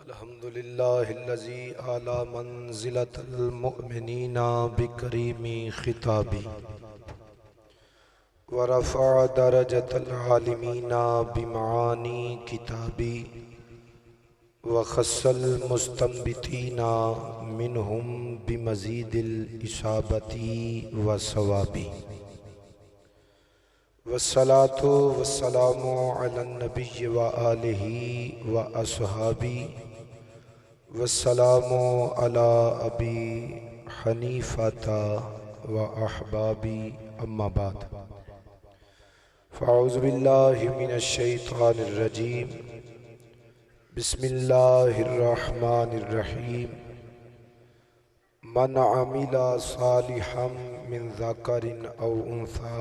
अल्हम्दुलिल्लाहिल्लज़ी आला मंज़िलतल मुअमिनीना बिकरीमी खिताबी व रफ़अ दरजतल आलिमीना बिमानी किताबी व खस्सल मुस्तंबितीना मिनहुम बिमज़ीदिल इसाबती व सवाबी वस्सलातु वस्सलामु अलन नबिय्यि व आलिहि व अस्हाबी वस्सलामु अला अबी हनीफता व अहबाबी अम्मा बाद फ़अऊज़ु बिल्लाहि मिनश शैतानिर रजीम बिस्मिल्लाहिर रहमानिर रहीम मन अमिला सालिहम मिन ज़करिन औ उन्सा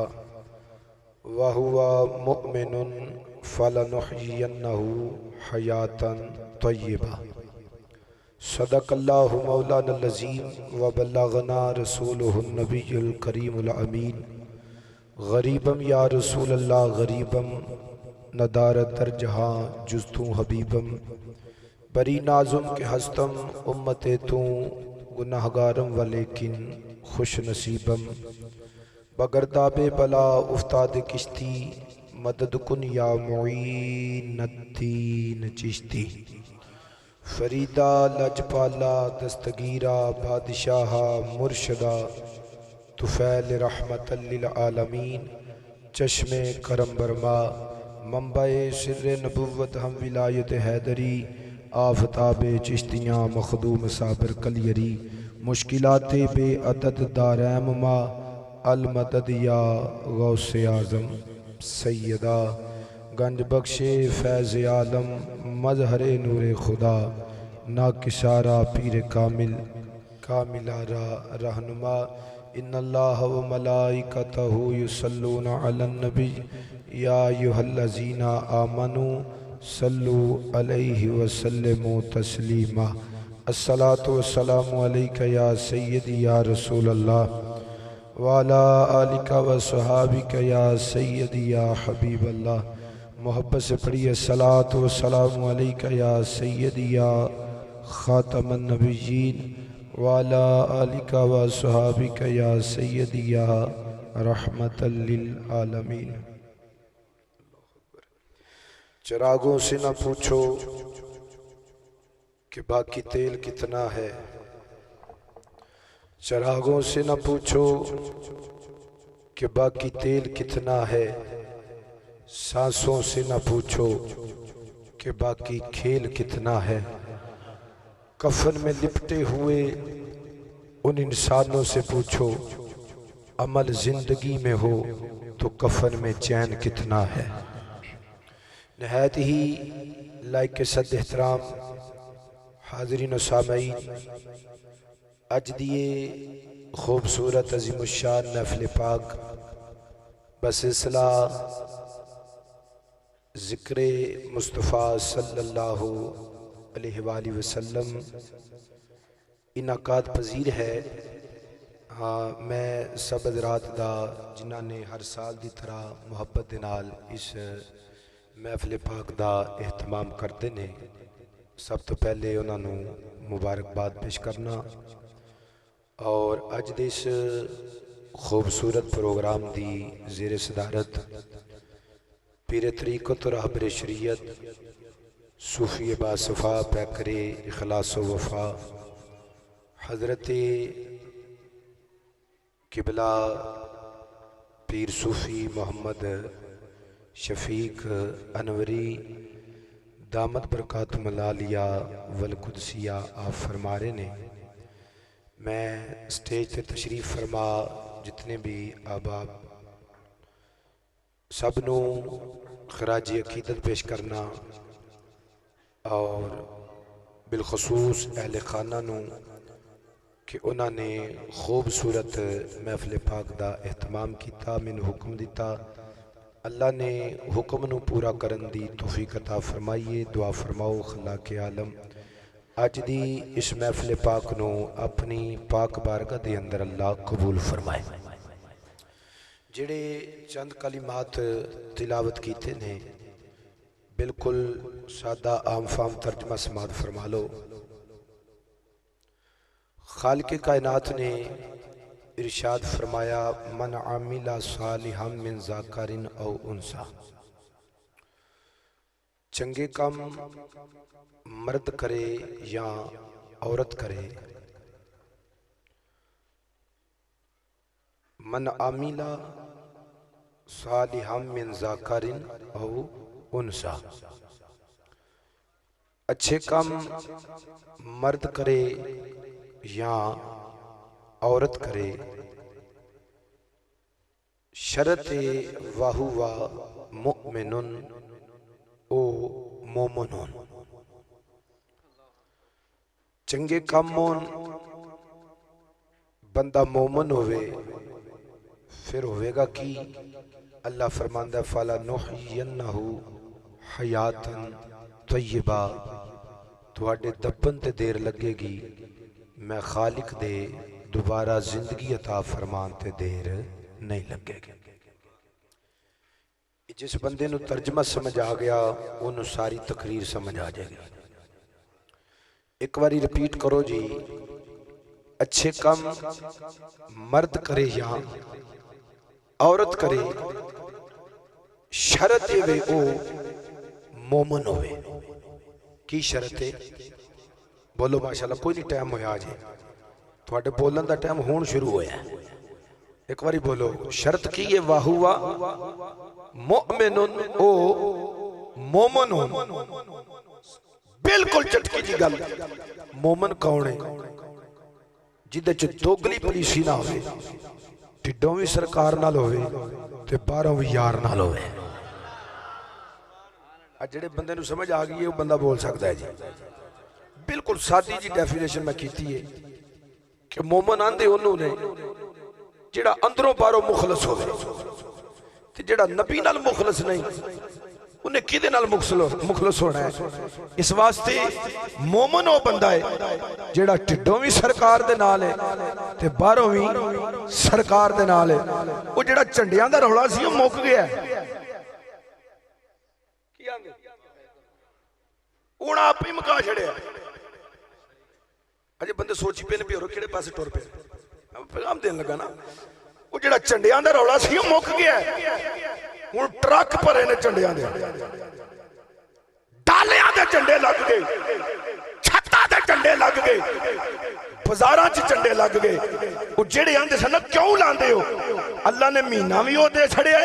वहुवा मुअमिनुन फलनुहयियन्नहु हयातन तय्यबा सदक़ल्लाहु मौलाना अज़ीम व बल्लगना रसूलुहुन नबियुल करीमुल अमीन गरीबम या रसूल अल्लाह गरीबम नदारत दर जहाँ जुस्तू हबीबम बरी नाजुम के हस्तम उम्मते तू गुनाहगारम वलेकिन खुश नसीबम बगरदाबे बला उफ्ताद किश्ती मदद कुन या मुईनुद्दीन चिश्ती फरीदा लजपाला दस्तगीरा बादशाहा मुर्शदा तुफैल रहमतल लिल आलमीन चश्मे करम बरमा मंबाए सिर्र नबुव्वत हम विलायत हैदरी आफताबे चिश्तियाँ मखदूम साबर कलियरी मुश्किलाते बे अदद दारैम मा अल मदद या गौसे आज़म सैयदा गंज बख्शे फैज़ आलम मजहरे नूरे खुदा ना किसारा पीर कामिल कामिलारा रहनुमा इन्नल्लाह व मलाइकतहु युसल्लूना अलन नबी या अय्युहल्लज़ीना आमनू सल्लु अलैहि व सल्लिमू तस्लीमा अस्सलातु वस्सलामु अलैका या सय्यदी या रसूल अल्लाह वाला आलिका व सहाबिका या सय्यदी या हबीब अल्लाह। मोहब्बत से पढ़िए सलातो व सलामु अलैका या सय्यदी या खातमन नबिय्यीन वाला आलिका व सहाबिका या सय्यदी या रहमतल लिल आलमीन। चिरागों से न पूछो कि बाकी तेल कितना है, चिरागों से न पूछो कि बाकी तेल कितना है, सांसों से न पूछो कि बाकी खेल कितना है। कफन में लिपटे हुए उन इंसानों से पूछो अमल जिंदगी में हो तो कफन में चैन कितना है। नहायत ही लायक सद एहतराम हाज़रीन व सामईन, अज दिए खूबसूरत अज़ीमुश्शान महफ़िल पाक बसिलसिला ज़िक्रे मुस्तफ़ा सल्लल्लाहु अलैहि वसल्लम इनाकात पजीर है। हाँ, मैं सब हज़रात दा जिन्हां ने हर साल की तरह मुहब्बत दे नाल इस महफ़िल पाक दा एहतमाम करते ने, सब तो पहले उन्होंने मुबारकबाद पेश करना और अज दे इस खूबसूरत प्रोग्राम की ज़ेरे सदारत पीर तरीक़त और रहबर शरीयत सूफ़ी बासफ़ा पैकरे इखलास व वफ़ा हज़रत किबला पीर सूफ़ी मोहम्मद शफ़ीक अनवरी दामद बरकातुहुम आलिया वल कुदसिया आप फरमा रहे ने। मैं स्टेज पर तशरीफ़ फरमा जितने भी अहबाब सब नूं खराजी अकीदत पेश करना और बिलखसूस अहले खाना नूं कि उन्होंने खूबसूरत महफ़िल पाक दा एहतमाम किया, मैनू हुक्म दिता। अल्लाह ने हुक्म नूं पूरा करन दी तौफीक अता फरमाइए। दुआ फरमाओ खल्ला के आलम अज दी इस महफ़िल पाक नूं अपनी पाक बारगाह दे अंदर अल्लाह कबूल फरमाए। जिहड़े चंद कलिमात तिलावत कीते ने बिल्कुल सादा आम फाम तर्जमा समात फरमा लो। खालिक कायनात ने इरशाद फरमाया, मन आमिला सालिहम मिन ज़ाकरिन औ उनसा, चंगे काम मर्द करे या औरत करे। मन आमिला सालिहम मिन ज़ाकरिन औ उनसा, अच्छे काम मर्द करे या औरत करे। शरत वाहुवा मुमिनुन ओ मोमनुन, चंगे कामों बंदा मोमन होवे फिर होवेगा कि अल्लाह फरमांदा फला नुहयन्नहु हयातन तय्यबा, तुहाडे दब्बन ते देर लगेगी, मैं खालिक दे दोबारा जिंदगी अता फरमान ते देर नहीं लगेगी। जिस बंदे नूं तर्जमा समझ आ गया उन्होंने सारी तकरीर समझ आ जाएगी। एक बारी रिपीट करो जी, अच्छे काम मर्द करे या औरत करे, शरत वे ओ मोमन होवे। की शरत है? बोलो माशाल्लाह, कोई नहीं टाइम होया अजे, थोड़े बोलन का टाइम हुण शुरू होया। एक बारी बोलो, शर्त की है? वाहुवा मुमिनुन ओ मोमनुन। बिल्कुल चटकी जी गल। मोमन कौन है? जिदे च दोगली पलीसी ना होवे, ढिडों भी सरकार नाल होवे ते बाहरों भी यार नाल होवे। आज जेड़े बंदे नूं समझ आ गई है वो बंदा बोल सकता है जी। बिल्कुल सादी जी डेफिनेशन मैं की है कि मोमन आंदे ओनू ने जेड़ा अंदरों बाहरों मुखलस होवे, ते जेड़ा नबी नाल मुखलस नहीं उन्हें किदे नाल मुखलस होना है। इस वास्ते मोमन वो बंदा है जेड़ा ढिडों भी सरकार दे नाल है ते बाहरों भी सरकार दे नाल है। वो जेड़ा झंडियां दा रौला सी वो मुक गया हुण आप ही मुका छड़िया। अजे बंदे सोची पे ने भी होर किहड़े पासे टुर पे पैगाम देन लगा ना। वो जेड़ा झंडियां दा रौला सी वो मुक गया। हुण ट्रक भरे ने झंडियां दे, डालियां दे झंडे लग गए, छत्तां दे झंडे लग गए, बाजारां च झंडे लग गए। वो जेड़े आंदे सन क्यों लांदे हो? अल्लाह ने महीना भी वो दे छड़िया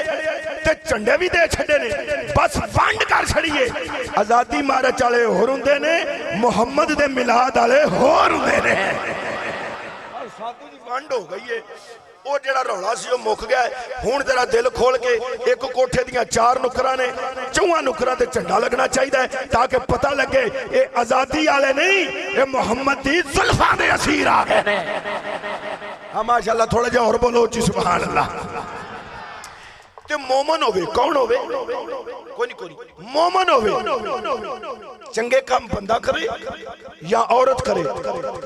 ते झंडे भी दे छड़े ने, बस वंड कर छड़िए। आजादी मार्च वाले होर हुंदे ने, मुहम्मद दे मिलाद वाले होर हुंदे ने। साधु दी वंड हो गई है। वो जेड़ा रौला सी वो मुक गया। हुण जरा दिल खोल के, एक कोठे दियां चार नुकरां ने, चौहां नुकरां ते झंडा लगना चाहिए ताकि पता लगे ये आजादी वाले नहीं, ये मुहम्मद दी जुल्फां दे असीर आ गए ने। हाँ माशाअल्लाह, थोड़ा जिहा और बोलो जी सुभान अल्लाह। ते मोमन होवे, कौन होवे? कोई नहीं मोमन होवे। चंगे काम बंदा करे या औरत करे,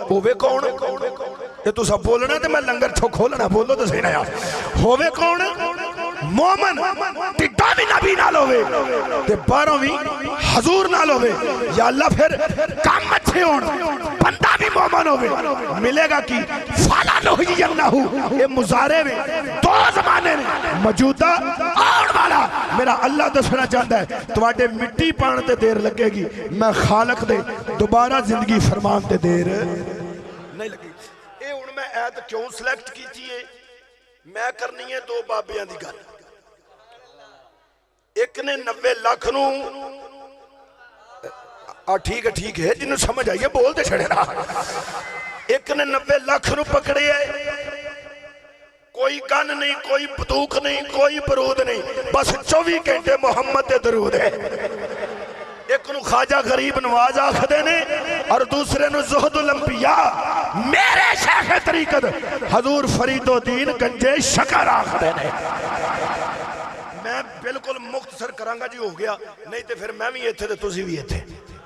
होवे कौन? ये तुम सब बोलना ते मैं लंगर छो खोलना। बोलो तो सही ना यार। होवे कौन? मोमन। टिड्डा भी नबी नाल होवे ते बाहरों भी हजूर नाल होवे। या अल्लाह फिर काम अच्छे होण, बंदा भी मोमन होवे। मिलेगा कि फला नुहयन्नहु, ये मुजारे में दो जमाने ने, मौजूदा आउण वाला। मेरा अल्लाह दसना चाहता है तुहाडे मिट्टी पाण ते देर लगेगी, मैं खालक दे दोबारा जिंदगी फरमान ते देर नहीं लगेगी। ये हुण मैं ऐत क्यों सिलेक्ट की है? मैं करनी है दो बाबियां दी गल। एक ने 90 लाख नूं, ठीक है जिन्होंने समझ आई है बोलते छड़े रहा। एक ने 90 लाख नूं पकड़े है, कोई गन नहीं, कोई बंदूक नहीं, कोई बरूद नहीं, बस 24 घंटे मुहम्मद दे दरूद है। एक नूं ख्वाजा गरीब नवाज आखदे ने और दूसरे नूं ज़ुहदुल अंबिया मेरे शेख तरीकत हजूर फरीदुद्दीन गंजे शकर आखदे ने। मैं बिल्कुल मुख्तसर करांगा जी, हो गया नहीं तो फिर मैं भी इत्थे ते तुसीं भी इत्थे।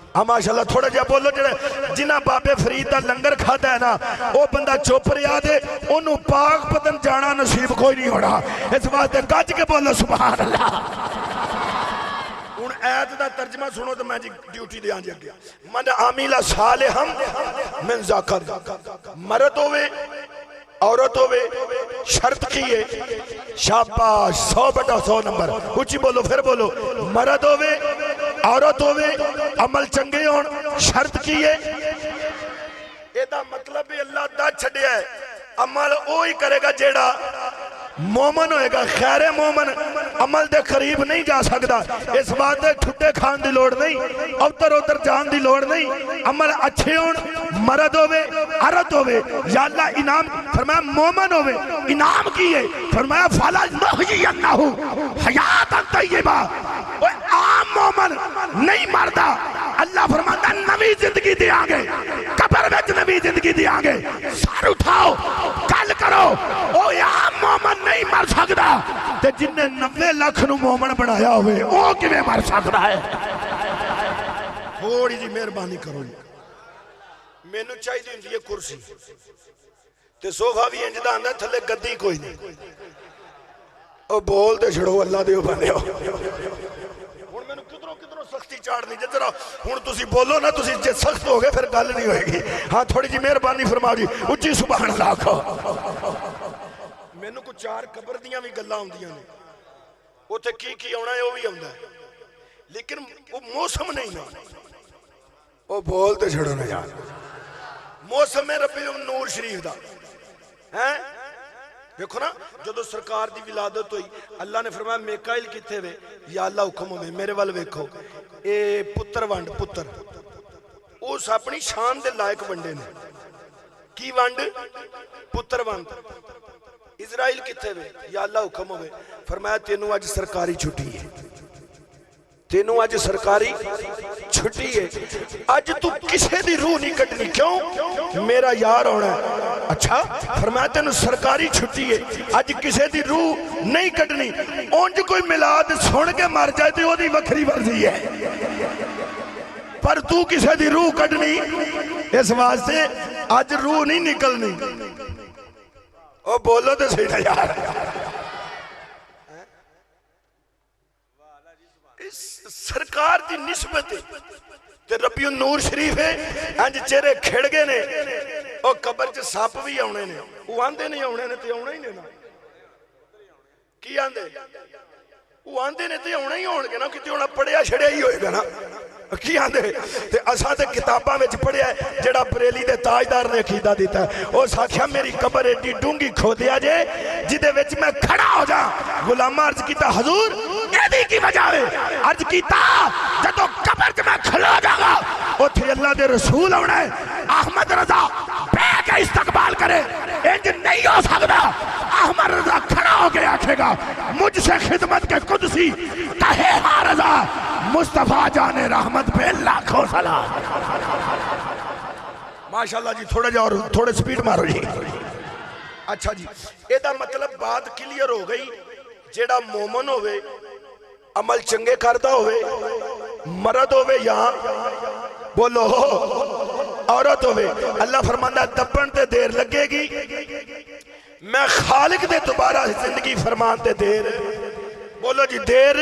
हाँ माशाअल्लाह, थोड़ा जिहा बोलो। जेड़े जिन्हां बाबे फरीद दा लंगर खाता है ना, वो बंदा चुप रहा दे, ओनू पाक पतन जाना नसीब कोई नहीं होना। इस वास्ते गज के बोलो सुभान अल्लाह। हुण ऐत दा तर्जमा सुनो तो मैं जी ड्यूटी दे आंजे अगे मन आमिला सालिहम मिन ज़कर मर्द होवे औरत होवे शर्त की है शाबाश 100/100 नंबर उच्ची बोलो फिर बोलो मर्द होवे औरत होवे अमल चंगे होण शर्त की है एदा मतलब भी अल्लाह दा छड्या है अमल वो ही करेगा जेड़ा मोमन होएगा खैरे मोमन अमल दे करीब नहीं जा सकता इस बात दे ठुट्टे खान दी लोड़ नहीं अवतर उतर जान दी लोड़ नहीं अमल अच्छे होण मर्द होवे औरत होवे या अल्लाह इनाम फरमाया मोमन होवे इनाम की है फरमाया फला नहयन्नहु हयातन तय्यबा ओए आम मोमन नहीं मरदा अल्लाह फरमाता नवी जिंदगी देंगे कब्र में नवी जिंदगी देंगे सर उठाओ गल करो ओ आम मोमन नहीं मर सकता ते जिन्ने 90 लाख नु मोमन बनाया होवे ओ किवें मर सकता है थोड़ी जी मेहरबानी करो मैनू चाहिए हुंदी है कुर्सी ते सोफा भी इंज दा आंदा थल्ले गद्दी कोई नहीं ओ बोल ते छड़ो अल्लाह दे बंदेओ हुण मैनू किधरों किधरों सख्ती चाड़नी जिधर हुण तुसी बोलो ना तुसी जे सख्त हो गए फिर गल नहीं होएगी हाँ थोड़ी जी मेहरबानी फरमाओ जी उच्ची सुभान अल्लाह आखो मैनू को चार कबर दियां भी गल्लां आउंदियां ने उत्थे की आउणा है वो भी आउंदा है लेकिन वो मौसम नहीं ना वो बोल ते छड़ो ना यार मौसम है रब्बी नूर शरीफ दा है देखो ना जो सरकार की विलादत हुई अल्लाह ने फरमाया मेकाइल किथे वे या अल्लाह हुक्म होवे मेरे वाल वेखो ए पुत्र वंड पुत्र उस अपनी शान दे लायक वंडे ने की वंड पुत्र वंड इजराइल किथे वे या अल्लाह हुक्म होवे फरमाया तेनू अज सरकारी छुट्टी है तेनू अज सरकारी छुट्टी है अज तू किसे दी रूह नहीं कटनी क्यों मेरा यार होना है अच्छा फरमाया तेनू सरकारी छुट्टी है अज किसे दी रूह नहीं कटनी उंज कोई मिलाद सुन के मर जाए तो ओदी वखरी मर्जी है पर तू किसे दी रूह कटनी इस वास्ते अज रूह नहीं निकलनी ओ बोलो तो सही ना यार सरकार की निस्बत ते रब्बी नूर शरीफ है अंज चेहरे खिड़ गए ने और कबर च सप भी आने ने वो आंदे नहीं आने ने ते आना ही ने ना की आंदे वो आंदे ने ते आना ही होणगे ना कि उन्हें पढ़िया छड़िया ही होएगा ना की आंदे ते असां ते किताबां विच पढ़िया जेड़ा बरेली दे ताजदार ने अकीदा दिता उस आख्या मेरी कबर एडी डूंगी खोदिया जे जिदे विच मैं खड़ा हो जा गुलामा अर्ज कीता हजूर एदी की वजह है अर्ज कीता जदों कबर च मैं खड़ा जागा उथे अल्लाह दे रसूल आउणा है अहमद रजा बैठ के इस्तकबाल करे इंज नहीं हो सकता अहमद रजा खड़ा होके आखेगा मुझसे खिदमत के कुदसी कहे हा रजा मुस्तफा जाने रहमत पे लाखों सलाम माशाल्लाह जी थोड़ा जा और थोड़े स्पीड मारो जी अच्छा जी एदा मतलब बात क्लियर हो गई जेड़ा मोमन होवे अमल चंगे करता होवे मर्द होवे या बोलो औरत होवे अल्लाह फरमांदा दबन ते देर लगेगी मैं खालिक दे दोबारा जिंदगी फरमान ते देर बोलो जी देर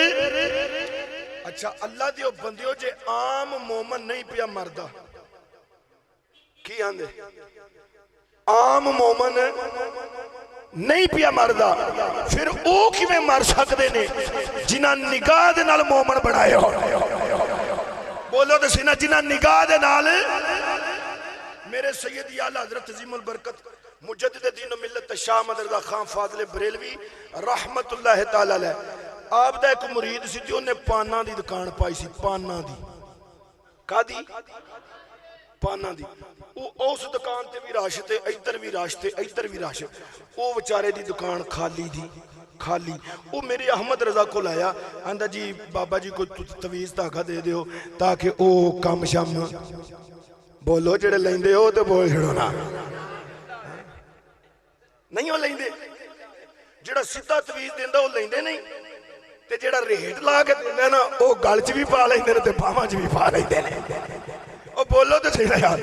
अच्छा अल्लाह दियो बंदियो जे आम मोमन नहीं पिया मरदा की आंदे आम मोमन नहीं पिया मरदा फिर वो किवें मर सकते ने जिन्हां निगाह दे नाल मोमन बनाए हो बोलो तो सीना जिन्हां निगाह दे नाल मेरे सैयद आला हजरत अजीमुल बरकत मुजद्दिद दीन व मिल्लत शाह अहमद रज़ा खान फाज़िल बरेलवी रहमतुल्लाह तआला अलैह आप दा एक मुरीद सी ते उन्हें पाना दी दुकान पाई सी पाना दी कादी पाना दी उस दुकान ते भी रश ते इधर भी रश ते इधर भी रश वो बेचारे दी दुकान खाली थी खाली वो मेरे अहमद रजा को लाया आंदा जी बाबा जी को तवीज़ धागा दे दियो ताकि वो कम शम बोलो जेड़े लेंदे हो तो बोल छड़ो ना नहीं वो लेंदे जेड़ा सीधा तवीज़ देंदा वो लेंदे नहीं ते जेड़ा रेट ला के देंदा ना वो गल च भी पा लेंदे ने ते बाहां च भी पा लेंदे ने ओ बोलो तो चाहिए यार।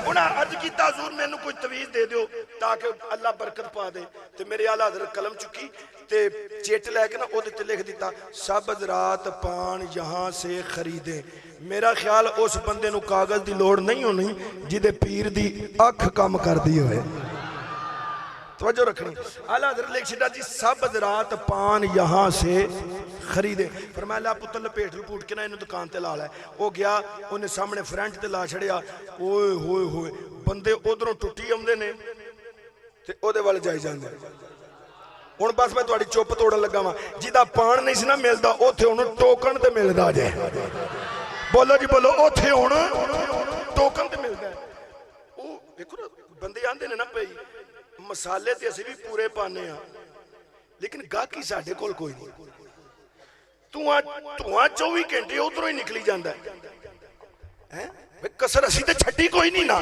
उन्हें अर्ज किया हजूर मैनू कोई तवीज़ दे दो ताकि अल्लाह बरकत पा दे। तो मेरे आला हज़रत कलम चुकी ते चिट लैके ना उहदे ते लिख दिता सब हज़रात पान यहाँ से खरीदे। मेरा ख्याल उस बंदे नू कागज़ की लोड़ नहीं होनी जिदे पीर दी अख काम करदी होए। तवज्जो रखनी। आला हज़रत लिख छिड़ा जी सब हज़रात पान यहाँ से खरीदे। फरमाया ला पुत्तर लपेट लपूट के ना इन्हू दुकान ते ला लै। वो गया उन्हें सामने फ्रंट ते ला छड़िया। ओए होए होए बंदे उधरों टुटी आउंदे ने ते ओदे वाल जाई जांदे। हुण बस मैं तुहाडी चुप तोड़न लगा वां। जिदा पान नहीं सी ना मिलदा उत्थे हुण टोकन ते मिलदा जे। बोलो जी बोलो उत्थे हुण टोकन ते मिलदा। ओ देखो ना बंदे आंदे ने ना भई मसाले ते असीं भी पूरे पाने आ लेकिन गाहकी साडे कोल कोई नहीं। धुआं 24 घंटे उधरों ही निकली जाता है। कसर असीं ते छड्डी कोई नहीं ना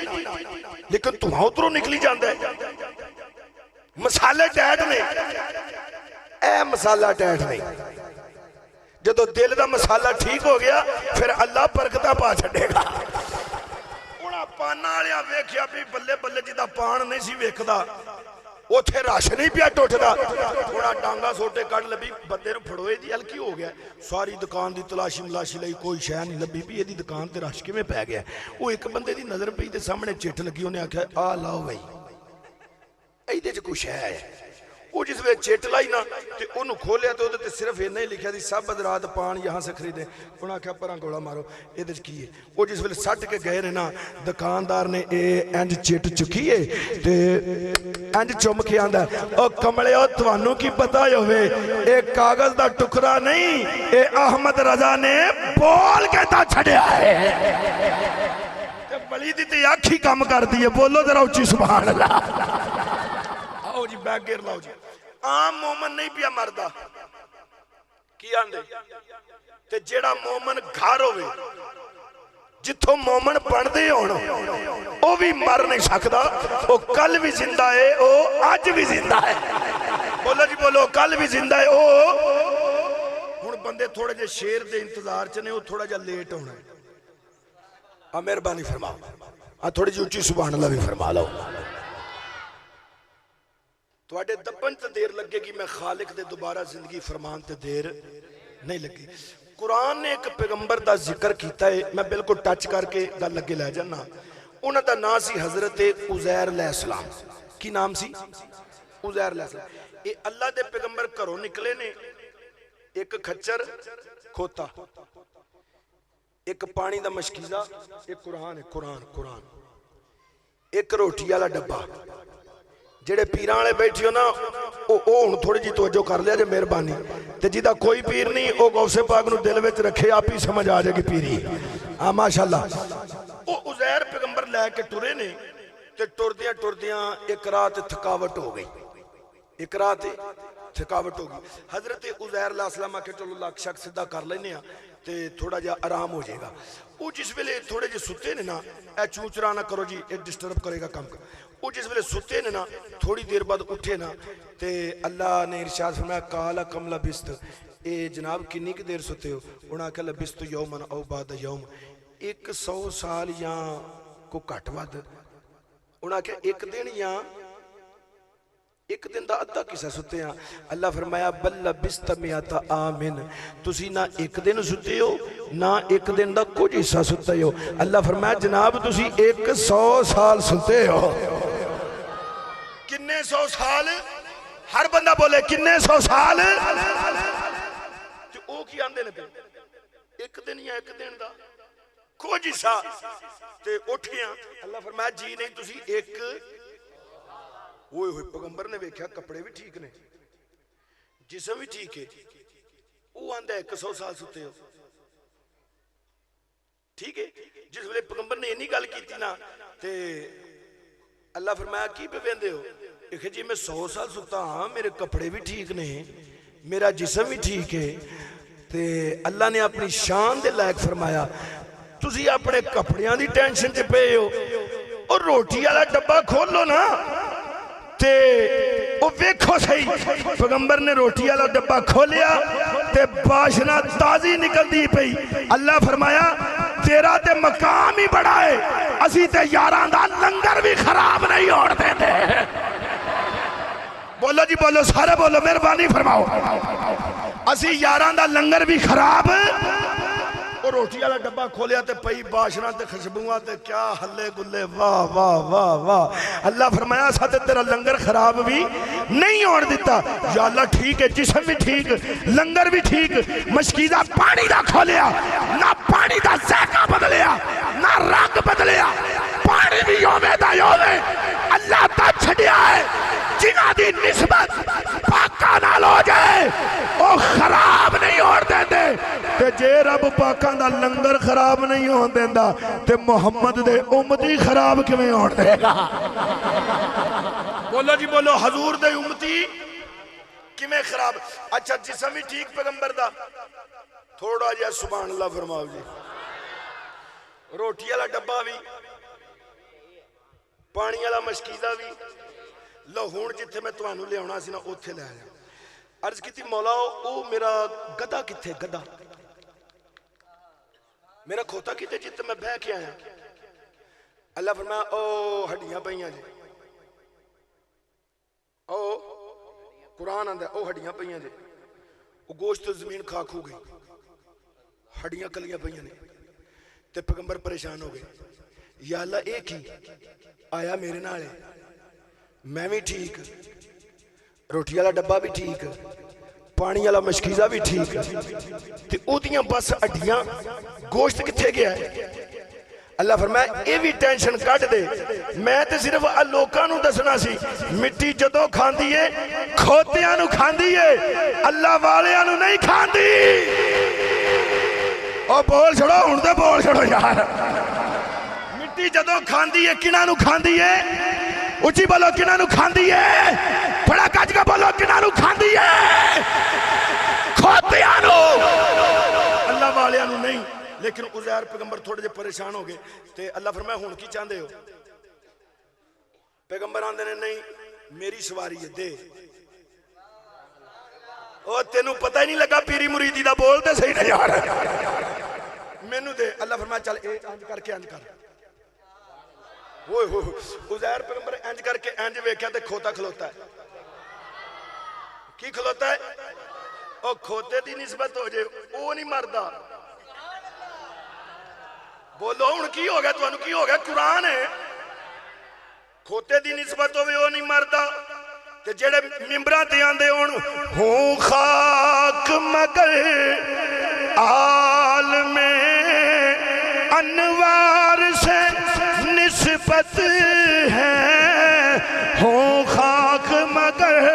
लेकिन धुआं उधरों निकली जाता है। मसाले टैट ने ए मसाला टैट नहीं। जदों दिल का मसाला ठीक हो गया फिर अल्लाह बरकत पा छड़ेगा। पाना वाले वेख्या भी बल्ले बल्ले जिदा पान नहीं सी वेखदा उथे रश नहीं पिया टुटदा। थोड़ा डांगा सोटे कड़ लभी बंदे फड़ोए दी हल्की हो गया। सारी दुकान की तलाशी मलाशी लाई कोई शह नहीं लभी भी यदी दुकान ते रश किवें पै गया। वो एक बंदे की नज़र पई ते सामने चिट लगी। उन्हें आख्या आ लाओ बई इहदे च कुछ है। वो जिस वे चिट लाई ना तो उन्होंने खोलिया तो उहदे ते सिर्फ इन्ना ही लिखा थी सब हज़रात पान यहाँ से खरीदे। उन्हें आख्या परां गोला मारो ये की है। वो जिस वे सट के गए ने ना दुकानदार ने इंज चिट चुकी है ते इंज चुम के आंदा ओ कमलियो तुहानू की पता होवे ये कागज का टुकड़ा नहीं ये अहमद रजा ने बोल के ता छड़िया है। बली दी ते अख ही काम करदी है। बोलो जरा उच्ची सुभान अल्लाह। आओ जी बैग गिर लाओ जी। आम मोमन नहीं पिया मरदा की आंदे ते जेड़ा मोमन घर होवे जिथों मोमन बनदे होण ओ भी मर नहीं सकदा। ओ कल भी जिंदा है ओ अज भी जिंदा है। बोलो जी बोलो कल भी जिंदा है ओ। हुण बंदे थोड़े जे शेर दे इंतजार च ने ओ थोड़ा जा लेट होना। आ मेहरबानी फरमाओ आ थोड़ी जी उच्ची सुभान अल्लाह भी फरमा लो। तुहाडे दबन ते देर लगेगी मैं खालिक दे दोबारा जिंदगी फरमान ते देर नहीं लगी। कुरान ने एक पैगंबर का जिक्र किया है। मैं बिल्कुल टच करके गल अगे लै जाना। उन्हां दा नाम सी हजरत उज़ैर अलैहिस्सलाम। की नाम सी? उज़ैर अलैहिस्सलाम। ये अल्लाह दे पैगंबर घरों निकले ने। एक खच्चर खोता एक पानी का मशकीज़ा एक कुरान है। कुरान कुरान एक रोटी वाला डब्बा। जेड़े पीरां वाले बैठे हो ना हुण थोड़ी जी तवज्जो कर लिया जे मेहरबानी। ते जिदा कोई पीर नहीं वो गौसे पाक नूं दिल विच रखे आप ही समझ आ जाएगी पीरी। हाँ माशाअल्लाह। वो उज़ैर पैगंबर लैके टुरे ने ते टुरदियां टुरदियां एक रात थकावट हो गई। एक रात थकावट हो गई। हजरत उज़ैर अलैहिस्सलाम आखे चलो लक शक सीधा कर लेने ते थोड़ा जा आराम हो जाएगा। वो जिस वेले थोड़े जे सुते ने ना ए चूचरा ना करो जी ये डिस्टर्ब करेगा काम। वो जिस वेले सुते ने ना थोड़ी देर बाद उठे ना ते अल्लाह ने इरशाद फरमाया काला कमला बिस्त ए जनाब किन्नी की देर सुते हो। उन्हें आख्या लबिस्त यौमन औ बाद यौम 100 साल या को घट वध। उन्हें आख्या एक दिन या एक दिन का अद्धा किसा सुते हैं। अल्लाह फरमाया बल लबिस्त मिअता आमिन तुसी ना एक दिन सुते हो ना एक दिन का कुछ हिस्सा सुते हो। अल्लाह फरमाया जनाब तुसी 100 साल सुते हो। किन्ने 100 साल? हर बंदा बोले किन्ने 100 साल? वो की आंदे ने एक दिन या एक दिन का कुछ हिस्सा ते उठ गया। अल्लाह फरमाया जी नहीं तुसी एक वो पैगंबर ने वेख्या कपड़े भी ठीक ने जिसम भी ठीक है। वो आंदा 100 साल सुते हो। ठीक है जिस वे पैगंबर ने इन्नी गल की ना ते अल्लाह फरमाया की पे वेंदे हो। एक जी मैं 100 साल सुता हाँ मेरे कपड़े भी ठीक ने मेरा जिसम भी ठीक है। ते अल्लाह ने अपनी शान दे लायक फरमाया तुसी अपने कपड़ियां दी टेंशन च पे हो और रोटी वाला डब्बा खोलो ना ते ओ वेखो सही। पैगंबर ने रोटी वाला डब्बा खोलिया ते बाशना ताजी निकलती पई। अल्लाह फरमाया तेरा ते मकाम ही बड़ा है असी ते यारां दा लंगर भी खराब नहीं होण देंदे। बोलो जी बोलो, सारे बोलो, मेहरबानी फरमाओ। असी यारां दा लंगर भी खराब। और रोटी वाला डब्बा खोलिया तो पई बाशना ते खुशबुआ ते क्या हल्ले गुल्ले, वाह वाह वाह वाह। अल्लाह फरमाया असा ते तेरा लंगर खराब भी नहीं होने दिता। या अल्लाह ठीक है, जिस्म भी ठीक, लंगर भी ठीक, मशकीदा पानी दा खोलिया ना, पानी दा ज़ायका बदलिया ना, रंग बदलिया, पानी भी योवे दा योवे। अल्लाह ता छड़िया है जिन्हां दी निस्बत पाका नाल हो जाए वो खराब नहीं होण देंदे। ते जे रब पाकां दा लंगर खराब नहीं होण देंदा ते मुहम्मद दे उम्मती खराब किवें होण देगा? बोलो जी बोलो, हजूर दे उम्मती किवें खराब? अच्छा जिस्म भी ठीक पैगंबर दा, थोड़ा जिहा सुभान अल्लाह फरमाओ जी। रोटी वाला डब्बा भी, पानी वाला मशकीदा भी। लो हुण जिथे मैं तुहानू लियाउणा सी ना उत्थे लै आया। अर्ज की मौला ओ मेरा गधा किथे? गधा मेरा खोता किथे जिथे मैं बह के आया? अल्लाह फरमाया ओ हड्डियां पईयां जी। ओ कुरान आंदा ओ हड्डियां पईयां जी। ओ गोश्त जमीन खा खू गई, हड्डियां कलियां पईयां ने। ते पैगंबर परेशान हो गए, या अल्लाह ए की आया मेरे नाल, मैं भी ठीक, रोटी वाला डब्बा भी ठीक, पानी वाला मशकीजा भी ठीक, ते ओदियां बस हड्डियां, गोश्त किथे गया है? अल्लाह फरमाया ये भी टेंशन कट दे, मैं तो सिर्फ लोकां नू दसना सी। मिट्टी जदों खांदी है खोतियां नू खांदी है, अल्लाह वालियां नू नहीं खांदी। ओ बोल छोड़ो हुण ते बोल छोड़ो यार। मिट्टी जदों खांदी है किना नू खांदी है? उची बोलो, किना नू खांदी है? बड़ा गज के बोलो, किना नू खांदी है? खोतियां नू, अल्लाह वालियां नू नहीं। लेकिन उज़ैर पैगंबर थोड़े जे परेशान हो गए ते अल्लाह फरमाया हुण की चाहते हो? पैगंबर आंदे ने नहीं मेरी सवारी है, दे। ओ तेनू पता ही नहीं लगा पीरी मुरीदी दा, बोलते सही ना यार, मैनू दे। अल्लाह फरमाया चल ए इंज करके इंज कर। ओए हो उज़ैर पैगंबर इंज करके इंज वेख्या ते खोता खलोता है। की खलोता है? ओ खोते दी निस्बत हो जाए वो नहीं मरदा। बोलो हुण की हो गया? तुहानू की हो गया? कुरान है, खोते दी निस्बत होवे वो नहीं मरदा। ते जेड़े मिंबरां ते आंदे हुण हूं खाक मगर आलमे अनवार से निस्बत है, हो खाक मगर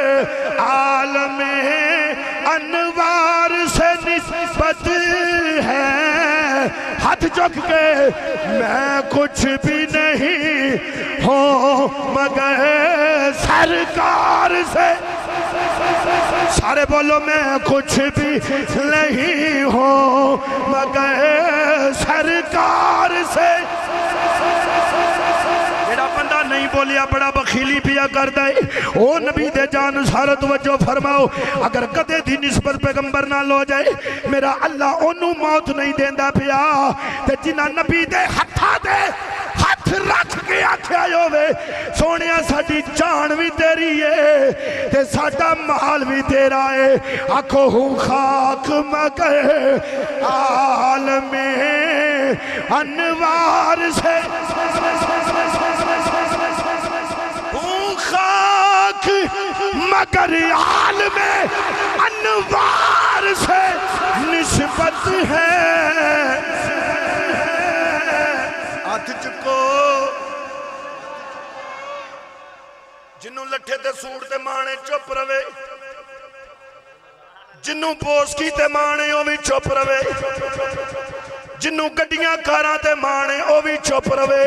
आलमे अनवार से निस्बत है। हाथ चुक के मैं कुछ भी नहीं हो मगर सरकार से, सारे बोलो मैं कुछ भी नहीं हो मगर सरकार से। बंदा नहीं बोलिया बड़ा बखीली पिया करता है, ओ नबी दे जान सारा तवज्जो फरमाओ। अगर कदे दी निस्बत पैगंबर नाल हो जाए मेरा अल्लाह ओनू मौत नहीं देंदा पिया। ते जिन्हां नबी दे हत्था दे हथ रख के आख्या होवे सोनिया साडी जान भी तेरी है ते साडा माल भी तेरा है। आखो हूं खाक मगर आलमे अनवार से, खाक मगर आलमे अनवार से निस्बत है। हाथ चुको जिन्नू लट्ठे ते सूट ते माने चुप रवे, जिन्नू पोस्की ते माने ओ भी चुप रवे, जिन्नू गड्डियां कारां ते माने ओ भी चुप रवे,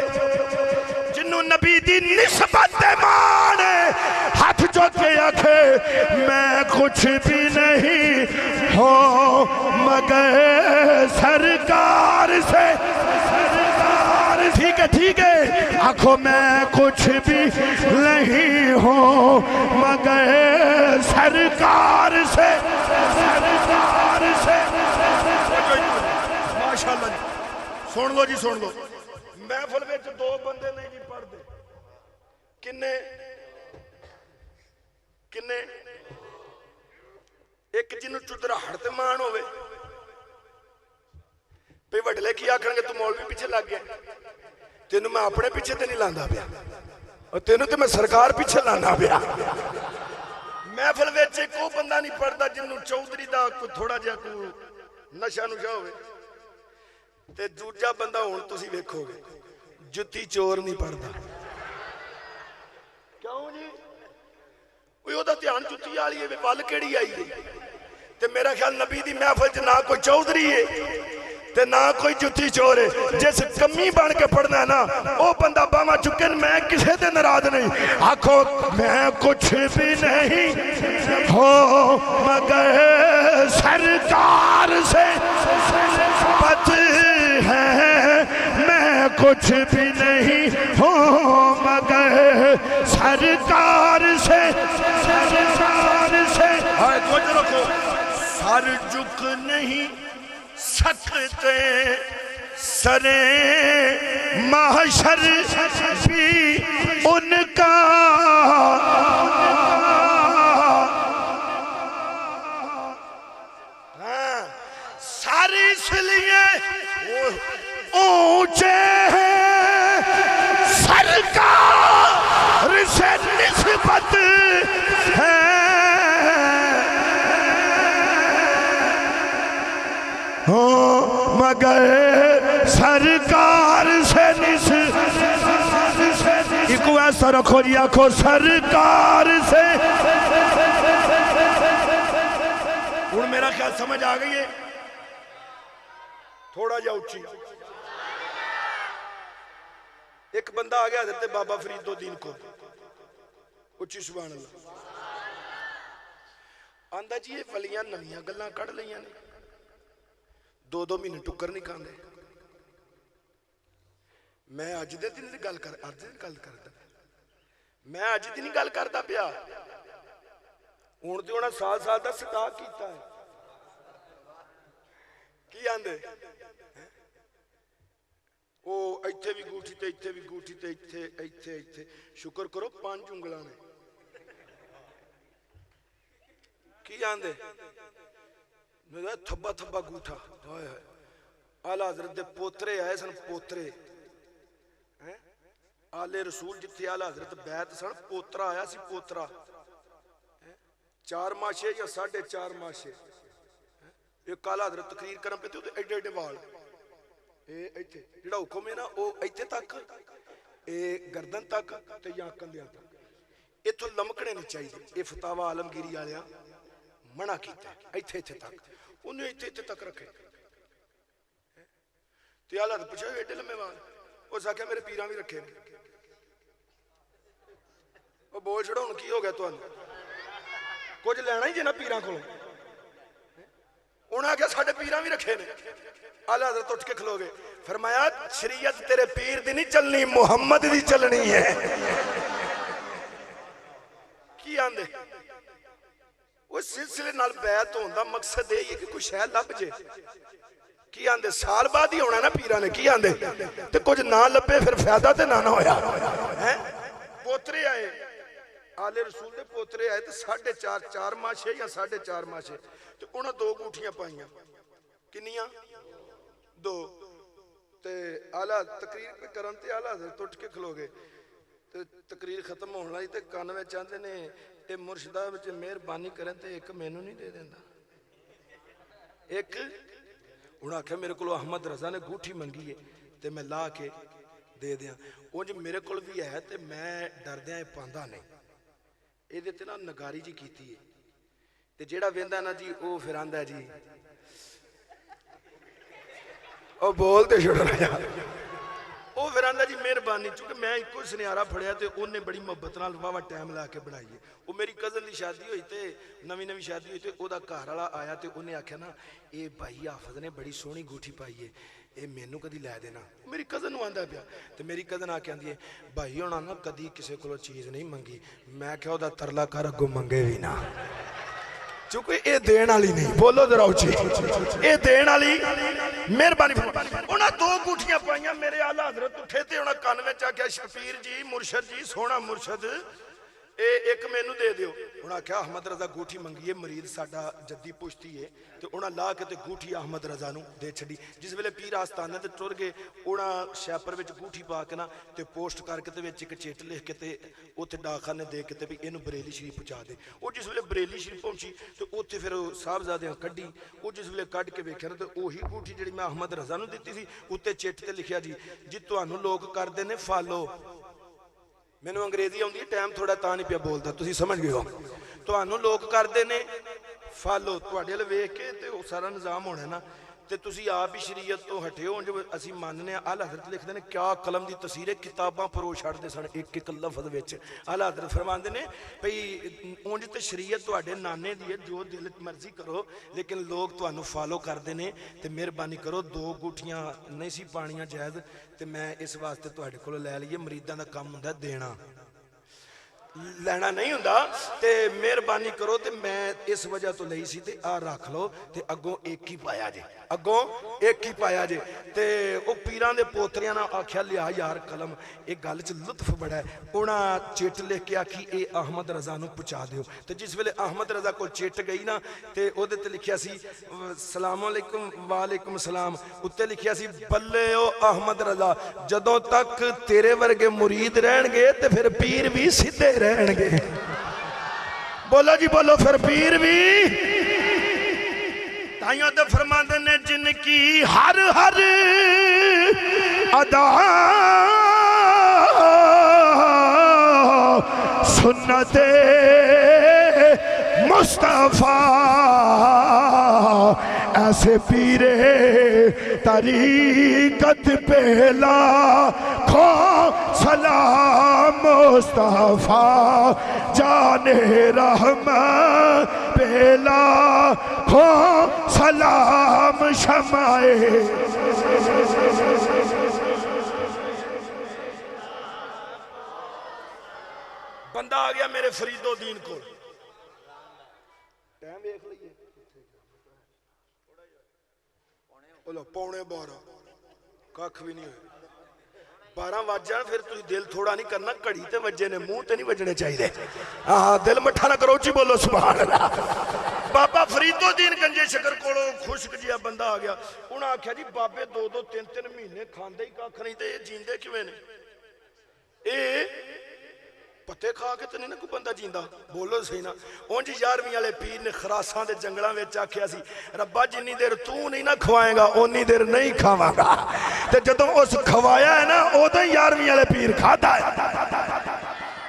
जिन्नू नबी दी निस्बत ते माने हाथ चुक के आखे मैं कुछ भी नहीं हो मगर सरकार से। ठीक है ठीक है, आखो मैं कुछ भी नहीं हो मगर सरकार से, सरकार से। माशाल्लाह सुन लो जी सुन लो, महफिल में दो बंदे नहीं जी पढ़ते किन्ने किन्ने एक जिन्हों चुदराहट ते मान होवे पे वडले की आखणगे तू मौलवी पीछे लग गया तेनू मैं अपने पीछे ते नहीं लांदा पिया और तेनू ते मैं सरकार पीछे लाना पिया महफिल विच एक वो बंदा नहीं पढ़ता जिन्हों चौधरी दा कोई थोड़ा जिहा कोई नशा नुशा होवे ते दूजा बंदा हुण तुसीं वेखोगे जुत्ती चोर नहीं पढ़ता क्यों जी ओहदा ध्यान जुत्ती वाली है वल किहड़ी आई है ते मेरा ख्याल नबी दी महफिल च ना कोई चौधरी है ते ना कोई जुत्ती चोर है जिस कमी बन के पढ़ना है ना वो बंदा बावा चुके मैं किसी से नाराज नहीं आखो मैं कुछ भी नहीं हो मगर सरकार से पत है मैं कुछ भी नहीं हो मगर सरकार से रखो सर झुक नहीं सकते सरे महशर भी उनका सारी इसलिए ऊंचे हैं सरकार से निस्बत है मगर सरकार से इको ऐसा रखो जी आखो सरकार से हूँ मेरा ख्याल समझ आ गई है थोड़ा जा उच्ची एक बंदा आ गया हजरत बाबा फरीदुद्दीन को उच्ची सुभान अल्लाह आंदा जी ये वलियां नवियां गल्लां कढ़ लईयां ने दो दो महीने टुक्कर नहीं खाते मैं अज दे दिन गल करदा मैं अज दी नहीं गल करदा पिया हुण ते उन्हां साल साल दा स्टाक कीता है की आंदे ओ इत्थे भी गूठी ते इत्थे भी गूठी ते इत्थे इत्थे इत्थे शुक्र करो 5 उंगलां ने की आंदे मेरा थब्बा थब्बा गूठा आला हजरत दे पोतरे आए सन पोतरे आले रसूल जिथे आला हजरत बैत सन पोतरा आया सी पोतरा 4 माशे या 4.5 माशे एक आला हजरत तकरीर करन पे ते एडे एडे वाल इत्थे जिहड़ा हुक्म है ना वो इत्थे तक गर्दन तक ते या कंधियां तक इथों लमकने नहीं चाहिए ये फतावा आलमगीरी वालियां मना कीता इत्थे इत्थे तक उन्हें इत्थे इत्थे तक रखे ते आला पूछा एडे लम्मे वाल उस आख्या मेरे पीरां भी रखे ने वो बोल छड़ो हुण की हो गया तुहानू कुछ लेना ही जे ना पीरां कोलों उन्हें आख्या साडे पीरां भी रखे ने आला हज़रत उठ के खलो गए फरमाया शरीयत तेरे पीर दी नहीं चलनी मुहम्मद दी चलनी है की आंदे वो सिलसिले नाल बैत होने का मकसद यही है कि कोई शह लभ जे की आंदे साल बाद ही होना ना पीरां ने की आंदे ते कुछ ना लभे फिर फायदा ते ना होया है पोतरे आए आले रसूल दे पोतरे आए ते 4.5 माशे या 4.5 माशे ते उन्हां 2 गूठियां पाईयां किन्नियां 2 ते आला तकरीर पे करन ते आला हज़रत उठ के खलो गए ते तकरीर खत्म होने वाली ते कान में चाहते ने ये मुर्शदा विच मेहरबानी करें ते एक मैनू नहीं दे देंदा एक हुण आख्या मेरे को अहमद रजा ने गूठी मंगी है ते मैं ला के दे दियां उंज मेरे को भी है ते मैं डरदियां पांदा नहीं ये ना नगारी जी कीती है ते जेड़ा वेंदा ना जी वो फिर आंदा जी ओ बोलते छोड़ना यार वो फिर आंदा जी मेहरबानी चूंकि मैं एको सुनियारा फड़िया तो उन्हें बड़ी मुहब्बत नाल वावा टाइम ला के बनाई है वो मेरी कजन की शादी हुई तो नवी नवी शादी हुई तो वह घर वाला आया तो उन्हें आख्या ना ये भाई हाफज ने बड़ी सोहनी गूठी पाई है ये मैनू कदी लै देना मेरी कजन नूं आंदा पिया तो मेरी कजन आके आंदी है भाई होना ना कदी किसी को चीज़ नहीं मंगी मैं क्या तरला कर अगों मंगे भी ना चूंकि ये देण वाली नहीं, बोलो जरा उच्ची, ये देण वाली मेहरबानी उन्हें दो गुठियां पाइया मेरे आला हजरत उठे ते उन्हें कान में आख्या शफीर जी मुर्शद जी सोहना मुर्शद ए एक मैनू दे दियो। उन्हें आख्या अहमद रजा गूठी मंगी है मरीद साडा जद्दी पुश्ती है तो उन्हें ला के गूठी अहमद रजा नू दे छड़ी। जिस वेले पीर आस्थाने ते टुर गए उन्हें शैपर विच गूठी पा के ना ते पोस्ट करके ते विच एक चिट लिख के ते उत्थे डाकखाने दे के ते भी इनू बरेली शरीफ पहुंचा दे। वो जिस वेले बरेली शरीफ पहुंची तो उत्थे फिर साहबजादियां कड्डी, वो जिस वेले कढ़ के वेख्या ना तो उही गूठी जिहड़ी मैं अहमद रजा नू दित्ती सी उत्ते चिट ते लिखिया जी तुहानू लोग करदे ने फॉलो। मैनू अंग्रेजी आउंदी टाइम थोड़ा तां नहीं पिया बोलदा, तुसीं समझ गए हो। तुहानू लोग करदे ने फॉलो, तुहाडे अल वेख के ते वो सारा निजाम होना ना ते तुसीं आप ही शरीयत तो हटे हो। जो असीं मानने आला हज़रत लिखते हैं क्या कलम की तसीर किताबां परो छड्डदे सन एक एक लफज विच। आला हज़रत फरमांदे ने भई उंज ते शरीयत तुहाडे नाने दी है जो दिल मर्जी करो लेकिन लोग तुहानू फॉलो करते हैं ते मेहरबानी करो दो गुठियां नहीं सी पानियां जायज़ ते मैं इस वास्ते तुहाडे कोलों लै लईए। मरीदां दा काम हुंदा देना लेना नहीं हुंदा ते मेहरबानी करो ते मैं इस वजह तो लई सी ते आ रख लो ते अगों एक ही पाया जे, अगों एक ही पाया जे। ते वो पीरां दे पोतरियां ने आख्या लिया यार कलम एक गल च लुत्फ बड़ा है। उन्हें चिट लिख के आखी ए अहमद रजा नू पहुंचा दिओ ते जिस वेले अहमद रजा को चिट गई ना ते ओदे ते लिखिया सी सलाम अलैकुम वालेकुम सलाम, उत्ते लिखिया सी बल्ले ओ अहमद रजा जदों तक तेरे वर्गे मुरीद रहणगे ते फिर पीर भी सीधे रहणगे। बोलो जी बोलो, फिर पीर भी ताइयों तो फरमाते ने जिनकी हर हर अदा सुन्नते मुस्तफा ऐसे पीरे तरीकत पहला खो सलाम मुस्तफा जाने रहमत पहला खो सलाम शमाए। बंदा आ गया मेरे फरीदोदीन को, टाइम देख लीजिए बोलो पौने 12 कख भी नहीं हुए 12 वज जान फिर तुम दिल थोड़ा नहीं करना, घड़ी ते वजे ने मुंह ते नहीं वजने चाहिए। हाँ दिल मठा ना करो जी बोलो सुभान अल्लाह। बाबा फरीदोदीन गंजे शकर कोलों खुशक जिहा बंदा आ गया। उन्हें आख्या जी बाबे 2-2 3-3 महीने खांदे ही कख नहीं ते जींदे किवें ने? पत्ते खा के तो नहीं ना कोई बंदा जींदा, बोलो सही ना। उंज 11वीं वाले पीर ने खरासां दे जंगलों में आख्या सी रब्बा जिन्नी देर तू नहीं ना खवाएगा उन्नी देर नहीं खावांगा। ते जदों उस खवाया है ना उदों 11वीं वाले पीर खाता है।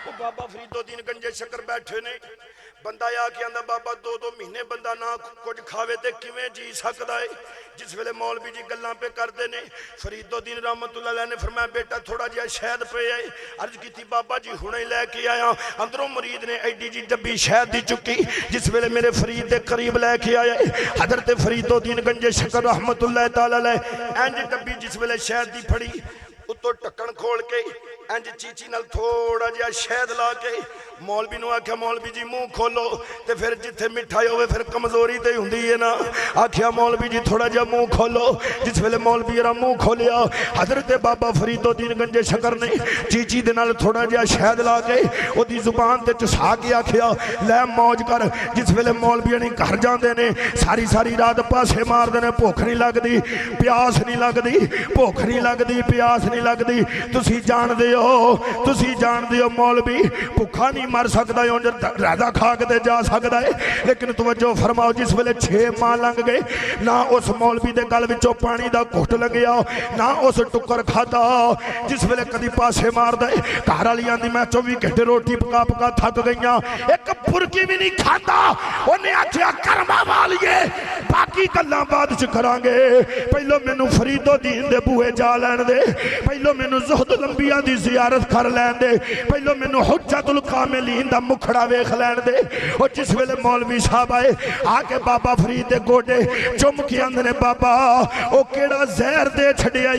वो बाबा फरीदोदीन गंजे शकर बैठे ने, बंदा आ के आंदा बाबा 2-2 महीने बंदा ना कुछ खावे ते किवें जी सकदा है। जिस वेले मौलवी जी गल्लां पे करते ने फरीदोदीन रहमतुल्लाह अलैह ने फरमाया बेटा थोड़ा जिहा शहद पे आए। अर्ज की बाबा जी हुणे लैके आया। अंदरों मुरीद ने एडी जी डब्बी शहद दी चुकी, जिस वेले मेरे फरीद दे करीब लैके आए हजरत फरीदोदीन गंजे शकर रहमतुल्लाह तआला अलैह इंज डब्बी जिस वेले शहद दी फड़ी उत्तों ढक्कन खोल के इंज चीची नाल थोड़ा जिहा शहद ला के मौलवी नूं आख्या मौलवी जी मुंह खोलो ते फिर जिथे मिठाई होवे फिर कमजोरी ते हुंदी है ना। आख्या मौलवी जी थोड़ा जिहा मुंह खोलो। जिस वेले मौलवी रा मुंह खोलिया हजरत बाबा फरीदोदीन गंजे शकर ने चीची दे नाल थोड़ा जिहा शहद ला के ओदी जुबान ते चसा के आख्या लै मौज कर। जिस वेले मौलवी ने घर जांदे ने सारी सारी रात पासे मारदे ने, भुख नहीं लगदी प्यास नहीं लगदी, भुख नहीं लगदी प्यास नहीं लगदी। तुसी जानदे हो मौलवी भुखा नहीं मर सकता, राजा खा के जा सकता है। लेकिन तवज्जो फरमाओ जिस वेले 6 माह लंघ गए ना उस मौलवी के गल विचों पानी का घुट लंघिया ना उस टुक्कर खाता। जिस वेले कदी पासे मार दे घर वाली आंदी मैं 24 घंटे रोटी पका पका थक गई, एक फुरकी भी नहीं खाता। उन्हें आख्या कर्मा वालिए बाकी गल्लां बाद च करांगे। पहलो मैनू फरीदोदीन दे बूहे जा लैन दे, पहलो मैनू ज़ुहद लंबिया दी ज़ियारत कर लैन दे, पहलो मैनू हुज्जतुल कामिलीन दा मुखड़ा वेख लैन दे। और जिस वेले मौलवी साहब आए आके बाबा फरीद दे गोडे चुम के आंदे ने, बाबा ओ केड़ा जहर दे छड़िया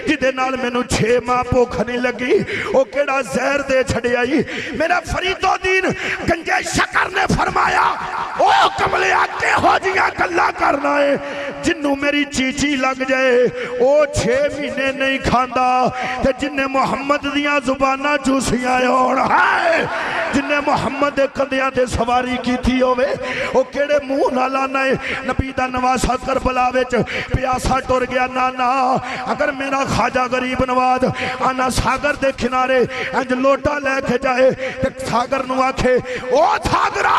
जिदे नाल मैनू 6 माह भुख नहीं लगी, ओ केड़ा जहर दे छड़िया। मेरा फरीदोदीन गंजे शकर ने फरमाया, ओ कमलिया किहो जियां गल्लां करना है, जिन्नू मेरी चीची लग जाए ओ 6 महीने नहीं खांदा, ते जिन्ने मुहम्मद दियां जुबानां चूसियां होण, हाय जिन्ने मुहम्मद दे कंधियां ते सवारी कीती होवे, ओ केड़े मुंह नाल आना है नबी दा नवासा करबला विच प्यासा टुर गया। नाना अगर मेरा ख्वाजा गरीब नवाज आना सागर दे किनारे इंज लोटा लेके जाए ते सागर नू आखे, ओ सागरा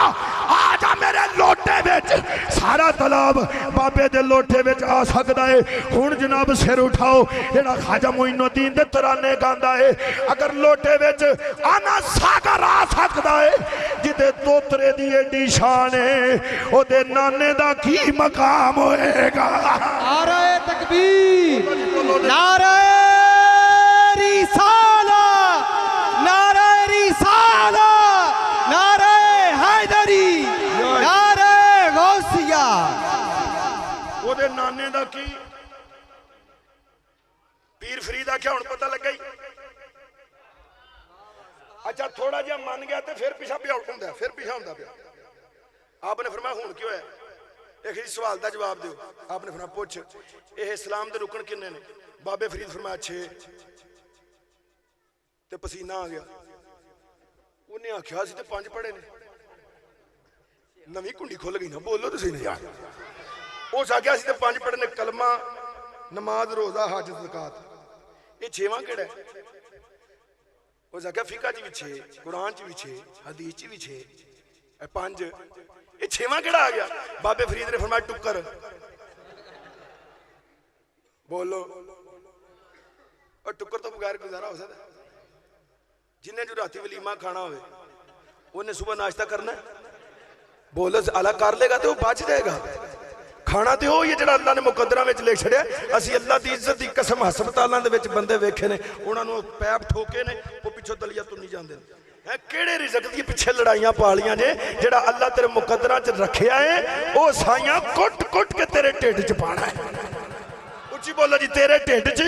आ जा मेरे लोटे विच, सारा तालाब बाबे दे लोटे विच आ सकदा है। हुण जनाब सिर उठाओ, जेड़ा ख्वाजा मोइनुद्दीन दे तराने गांदा है, अगर लोटे विच आना सागर आ सकदा है, जिदे तोतरे दी एडी शान है ओदे नाने दा की मकाम होएगा। नारे तकबीर, नारे रिसाला, नारे रिसाला, नारे हैदरी, नारे गौसिया। ओदे नाने दा की पीर फरीद आख्या, हुण पता लगा ही। अच्छा थोड़ा जिहा मन गया तो फिर पिछा पिया उठा, फिर पिछा होंदा पिया। आपने फरमाया हुण क्यों है? एक ही सवाल का जवाब दो। आपने फरमाया पुछ, ये इस्लाम के रुकन किन्ने ने? बाबे फरीद फरमाया 6। ते पसीना आ गया। उन्हें आख्या असीं ते 5 पढ़े ने। नवी कुंडी खुल गई ना, बोलो तुसीं नहीं यार। उस आख्या असीं ते 5 पढ़े ने, कलमा नमाज रोजा हज ज़कात। ये 6वां केड़ा है? उस आख्या फिका च भी 6, कुरान च भी 6, हदीस च भी 6, 5, ये 6वां केड़ा आ गया? बाबे फरीद ने फरमाया टुक्कर। बोलो और टुक्कर तो बगैर गुजारा हो सकता? जिन्हें जो राती वलीमा खाना हो उन्हें सुबह नाश्ता करना है, बोलो अला कर लेगा तो बच जाएगा। खाना तो हो ये जो अल्लाह ने मुकद्दरां विच लिख छड़िया। असीं अल्लाह की इज्जत की कसम हस्पतालों के बंदे वेखे ने, उन्होंने पैप ठोके ने, वो पिछों दलिया तुनी जाते हैं। केड़े रिजक दी पिछे लड़ाइयां पालियां जे, जेड़ा अल्लाह तेरे मुकद्दरां च रखिया है, वो साइयां कुट कुट के तेरे ढिड च पाना है। उच्ची बोलो जी, तेरे ढिड च।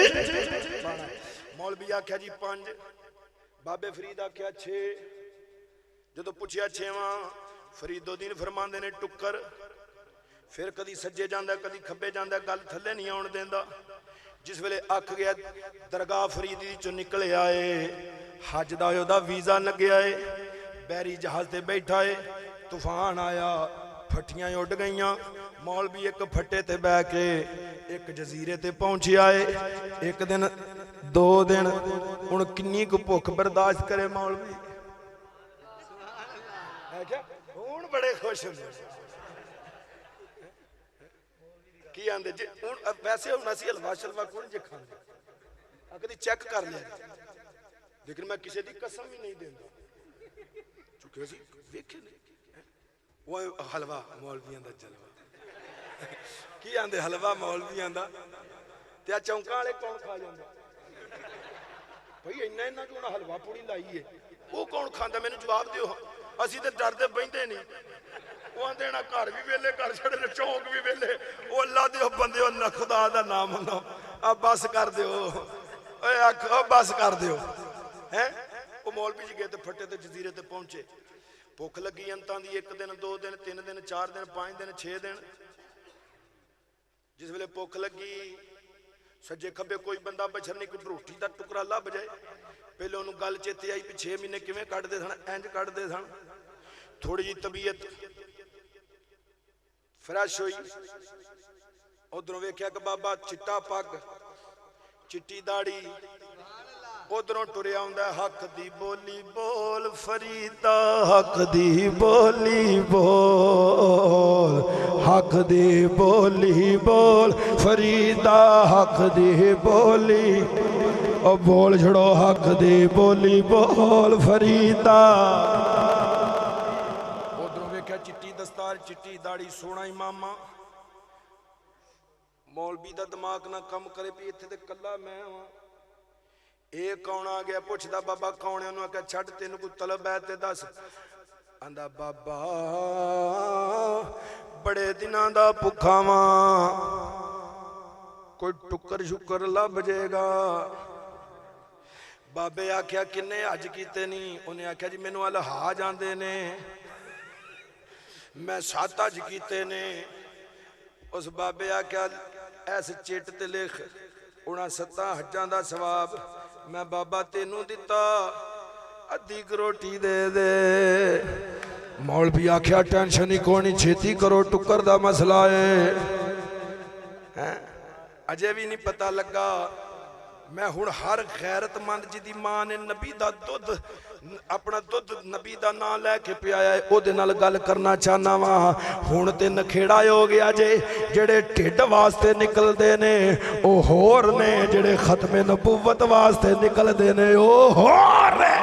मौलवी आख्या जी 5, बाबे फरीद आख्या 6। जो पूछया 6वां, फरीदोदीन फरमांदे ने टुक्कर। फिर कदी सज्जे जांदा, कदी खब्बे जांदा, गल थल्ले नहीं आउण देंदा। जिस वेले अख गया दरगाह फरीदी चो निकले आए, हज दा ओदा वीज़ा लग्या है, बैरी जहाज ते बैठा है, तूफान आया, फट्टियां उड़ गईयां। मौलवी एक फट्टे ते बह के एक जजीरे ते पहुंचे आए। एक दिन 2 दिन, हुण किन्नी कु भुख बर्दाश्त करे मौलवी? है क्या हुण बड़े खुश होंदे की आंदे जे हुण वैसे हुण असीं हलवा शलवा कौन जे खांदे, कदी चेक कर लिया, लेकिन मैं किसी की कसम भी नहीं देंदा चुके असीं वेखे नहीं। वो हलवा मौलवियां दा जलवा की आंदे, हलवा मौलवियां दा ते चौंकां वाले कौन खा जांदा? भाई इन्ना इन्ना जो हलवा पूड़ी लाई है वो कौन खाता? मैनूं जवाब दिओ। असीं ते डरदे बहिंदे नहीं। वो आंदे ना घर भी वेले कर छड़े ने, चौंक भी वेले। वो अल्लाह दे बंदे हो, खुदा दा नाम लो, अब बस कर दिओ, आखो बस कर दिओ हैं। वो मौलवी जी गए तो फट्टे ते जजीरे ते पहुंचे। भुख लगी अंतां दी 1 दिन 2 दिन 3 दिन 4 दिन 5 दिन 6 दिन। जिस वेले भुख लगी, सज्जे खब्बे कोई बंदा बछर नहीं, कोई रोटी का टुकड़ा लभ जाए। पहले उन्होंने गल चेते आई भी 6 महीने किवें कटदे सन, इंज कटदे सन। थोड़ी जी तबीयत फ्रैश हुई, उधरों वेख्या कि बाबा चिट्टा पग चिट्टी दाड़ी, उधरों टुरिया आउंदा हक दी बोली बोल फरीदा, हक दी बोली बोल, हक दी बोली बोल फरीदा, हक दी बोली ओ बोल छड़ो, हक दी बोली बोल फरीदा। उधरों वेख्या चिट्टी दस्तार चिट्टी दाड़ी सोना इमामा, मौलवी का दिमाग ना कम करे भी इत्थे ते कल्ला मैं हाँ। ये कौन आ गया पुछदा बाबा कौन है? उन्होंने आख्या छड़ तेन कोई तलब है ते दस। आंदा बाबा बड़े दिनां दा भुखा वां, कोई टुक्कर शुक्कर लभ जाएगा। बाबे आख्या किन्ने हज कीते नहीं? उन्हें आख्या जी मैनू अल हाज आंदे ने, मैं 7 हज कीते ने। उस बाबे आख्या ऐस चिट ते लिख उन्हें 7 हजां दा सवाब मैं बाबा तेनू दिता, अद्धी करोटी दे दे। मौलवी आख्या टेंशन ही कोनी, छेती करो टुक्कर दा मसला है। अजे भी नहीं पता लगा। मैं हुण हर गैरतमंद जिदी मां ने नबी दा दुध अपना दुध नबी दा नाम लैके पियाया है ओदे नाल गल करना चाहना वा। हुण ते नखेड़ा हो गया जे जेड़े ढिड वास्ते निकलदे ने ओ होर ने, जेड़े खत्मे नबूवत वास्ते निकलदे ने ओ होर ने।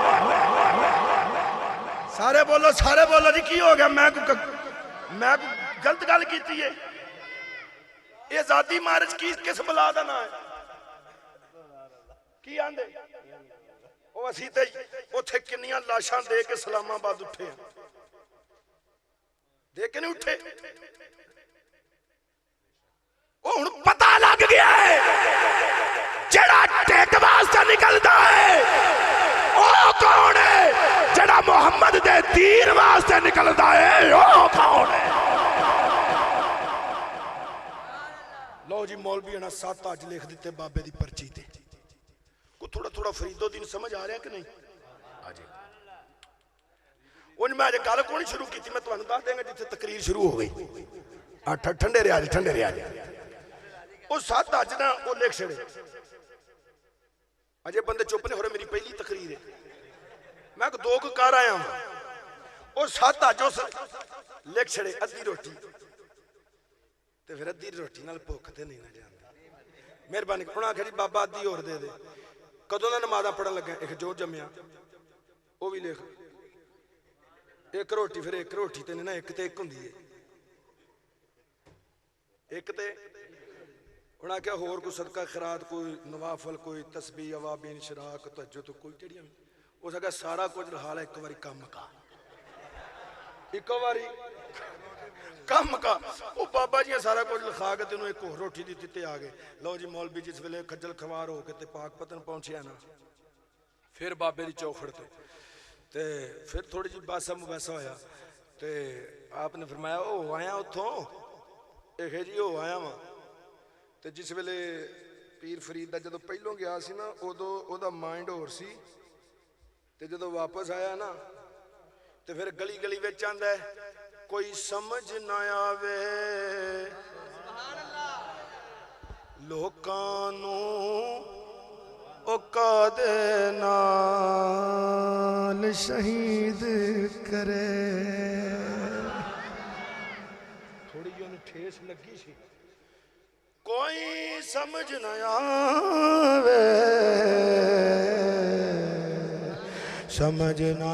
सारे बोलो जी की हो गया? मैं गलत गल कीती है? ये आजादी मार्च की किस बला दा नाम है? की आंदे ओ असी ते उथे किन्नियां लाशां दे के इस्लामाबाद उठे हैं, दे के नहीं उठे। ओ हुण पता लग गया है जेड़ा ढिड वास्ते निकलदा है ओ कौन है? जेड़ा मुहम्मद दे दीन वास्ते निकलदा है ओ कौन है? लो जी मौलवी ने 7 हज लिख दिते बाबे दी पर्ची ते। थोड़ा थोड़ा फरीदो दिन समझ आ रहा कि नहीं? उन मैं गल कौन शुरू की? मैं तुम्हें दस देंगे जिथे तकरीर शुरू हो गई। ठंडे रियाज ठंडे रियाज वो 7 हज ना वो लिख छड़े। अजे बंदे चुप ने हो रहे, मेरी पहली तकरीर है। मैं 2 कर आया हूं। वो 7 हज उस लिख छड़े अद्धी रोटी ते फिर अद्धी रोटी नाल भुख ते नहीं ना जाती। मेहरबानी उन्होंने आख्या जी बाबा अद्धी होर दे दे। कदों का नमाज़ा पढ़न लगे? एक जो जम्या वो भी लिख। एक रोटी फिर एक रोटी तो नहीं ना, एक तो एक होंदी है। एक तो उन्हें आख्या होर कोई सदका खैरात, कोई नवाफल, कोई तस्बीह अवाबीन शराक तहज्जुद कोई जड़ियां। उस आख्या सारा कुछ रहा है, एक बारी कम का, एक बारी कम का। वो बाबा जी सारा कुछ लिखा के तेन एक होर रोटी दी ते आ गए। लो जी मौलवी जिस वेले खज्जल खवार हो के पाक पतन पहुंचे ना, फिर बाबे की चौखड़ ते फिर थोड़ी जी बासा मुबासा होया ते आपने फरमाया ओ आया उतों? एक जी हो आया वा। ते जिस वेले पीर फरीद दा जदों पहलों गया सी ना उदों ओदा माइंड होर सी, ते जदों वापस आया ना ते फिर गली गली विच आंदा है कोई समझ ना आवे लोकां नूं ओ कादे नाल शहीद करे। थोड़ी जी उन्हें ठेस लगी सी। कोई समझ ना आवे समझ ना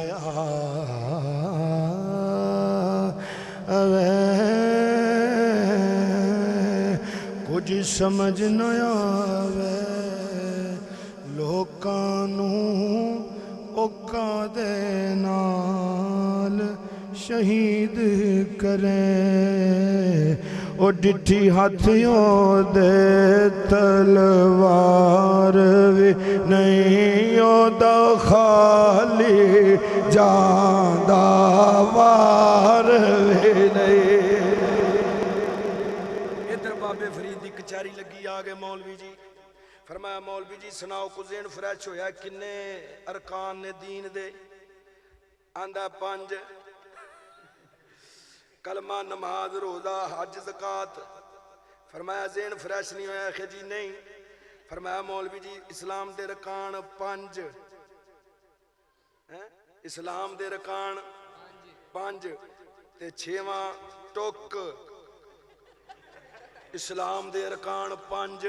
आवे कुछ समझ न आवे लोकां नूं ओका दे नाल शहीद करे। ओ डिठी हाथियों दे तलवार भी नहीं ओदा खाली जांदा वार भी नहीं। इधर बाबे फरीद की कचहरी लगी, आ गए मौलवी जी। फरमाया मौलवी जी सुनाओ कुछ दिन फ्रैश होया किन्ने अरकान ने दीन दे? आंदा 5 कलमा नमाज रोजा हज ज़कात। फरमाया ज़ेन फ्रैश नहीं होया? आखे जी नहीं। फरमाया मौलवी जी इस्लाम दे रकान 5 हैं? इस्लाम दे रकान 5 ते 6वां टुक। इस्लाम दे रकान 5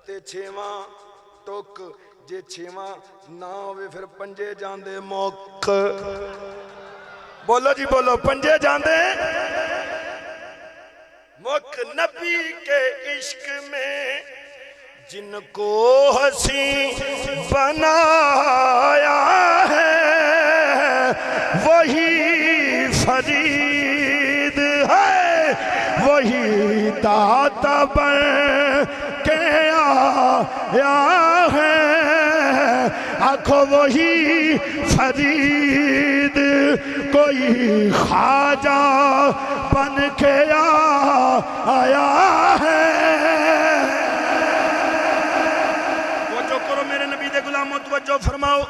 ते 6वां टुक। जे 6वां ना होवे फिर 5 जांदे मुक। बोलो जी बोलो, 5 जांदे मुख नबी के इश्क में जिनको हंसी बनाया है वही फरीद है, वही दाता बन के आया है। आखो वही फरीद कोई ख्वाजा बन के आया है। तवज्जो करो मेरे नबी दे गुलामों, तवज्जो फरमाओ।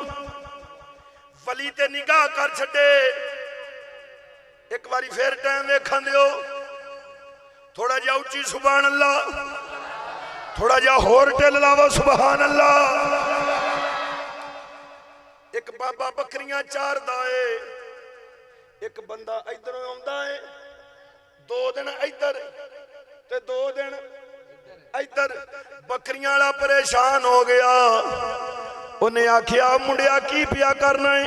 वली ते निगाह कर छड़े, एक बारी फिर टाइम वेखन दियो। थोड़ा जा उच्ची सुभान अल्लाह, थोड़ा जा होर टिल लावो सुभान अल्लाह। एक बाबा बकरियां चारदा है, एक बंदा इधरों आउंदा है, 2 दिन इधर ते 2 दिन इधर। बकरियां वाला परेशान हो गया, उन्हें आखिया मुंडिया की पिया करना है,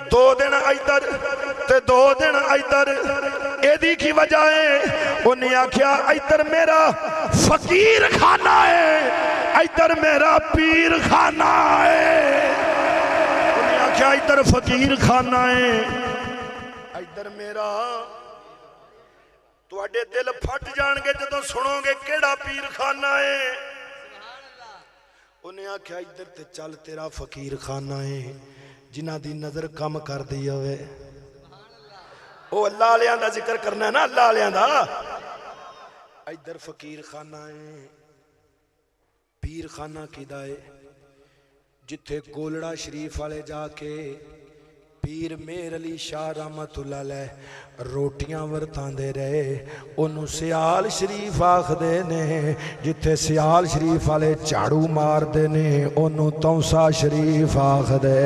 2 दिन इधर ते 2 दिन इधर, एदी की वजह है? उन्हें आखिया इधर मेरा फकीर खाना है, इधर मेरा पीर खाना है। उन्हें आखिया इधर फकीर खाना है, इधर मेरा। तुहाडे दिल फट जाएंगे जदों सुनोगे केड़ा पीर खाना है। उन्हें आख्या इधर ते चल तेरा फकीर खाना है, जिन्हां दी नजर कम कर दी होवे। ओ अल्लाह वालियां दा जिक्र करना है ना, अल्लाह वालियां दा। इधर फकीर खाना है। पीर खाना किदा है? जिथे गोलड़ा शरीफ वाले जाके पीर मेर अली शाह रहमतुल्लाह अलैह रोटियां वरतांदे रहे, ओनू सियाल शरीफ आखदे ने। जिथे सियाल शरीफ वाले झाड़ू मारदे ने ओनू तौसा शरीफ आखदे।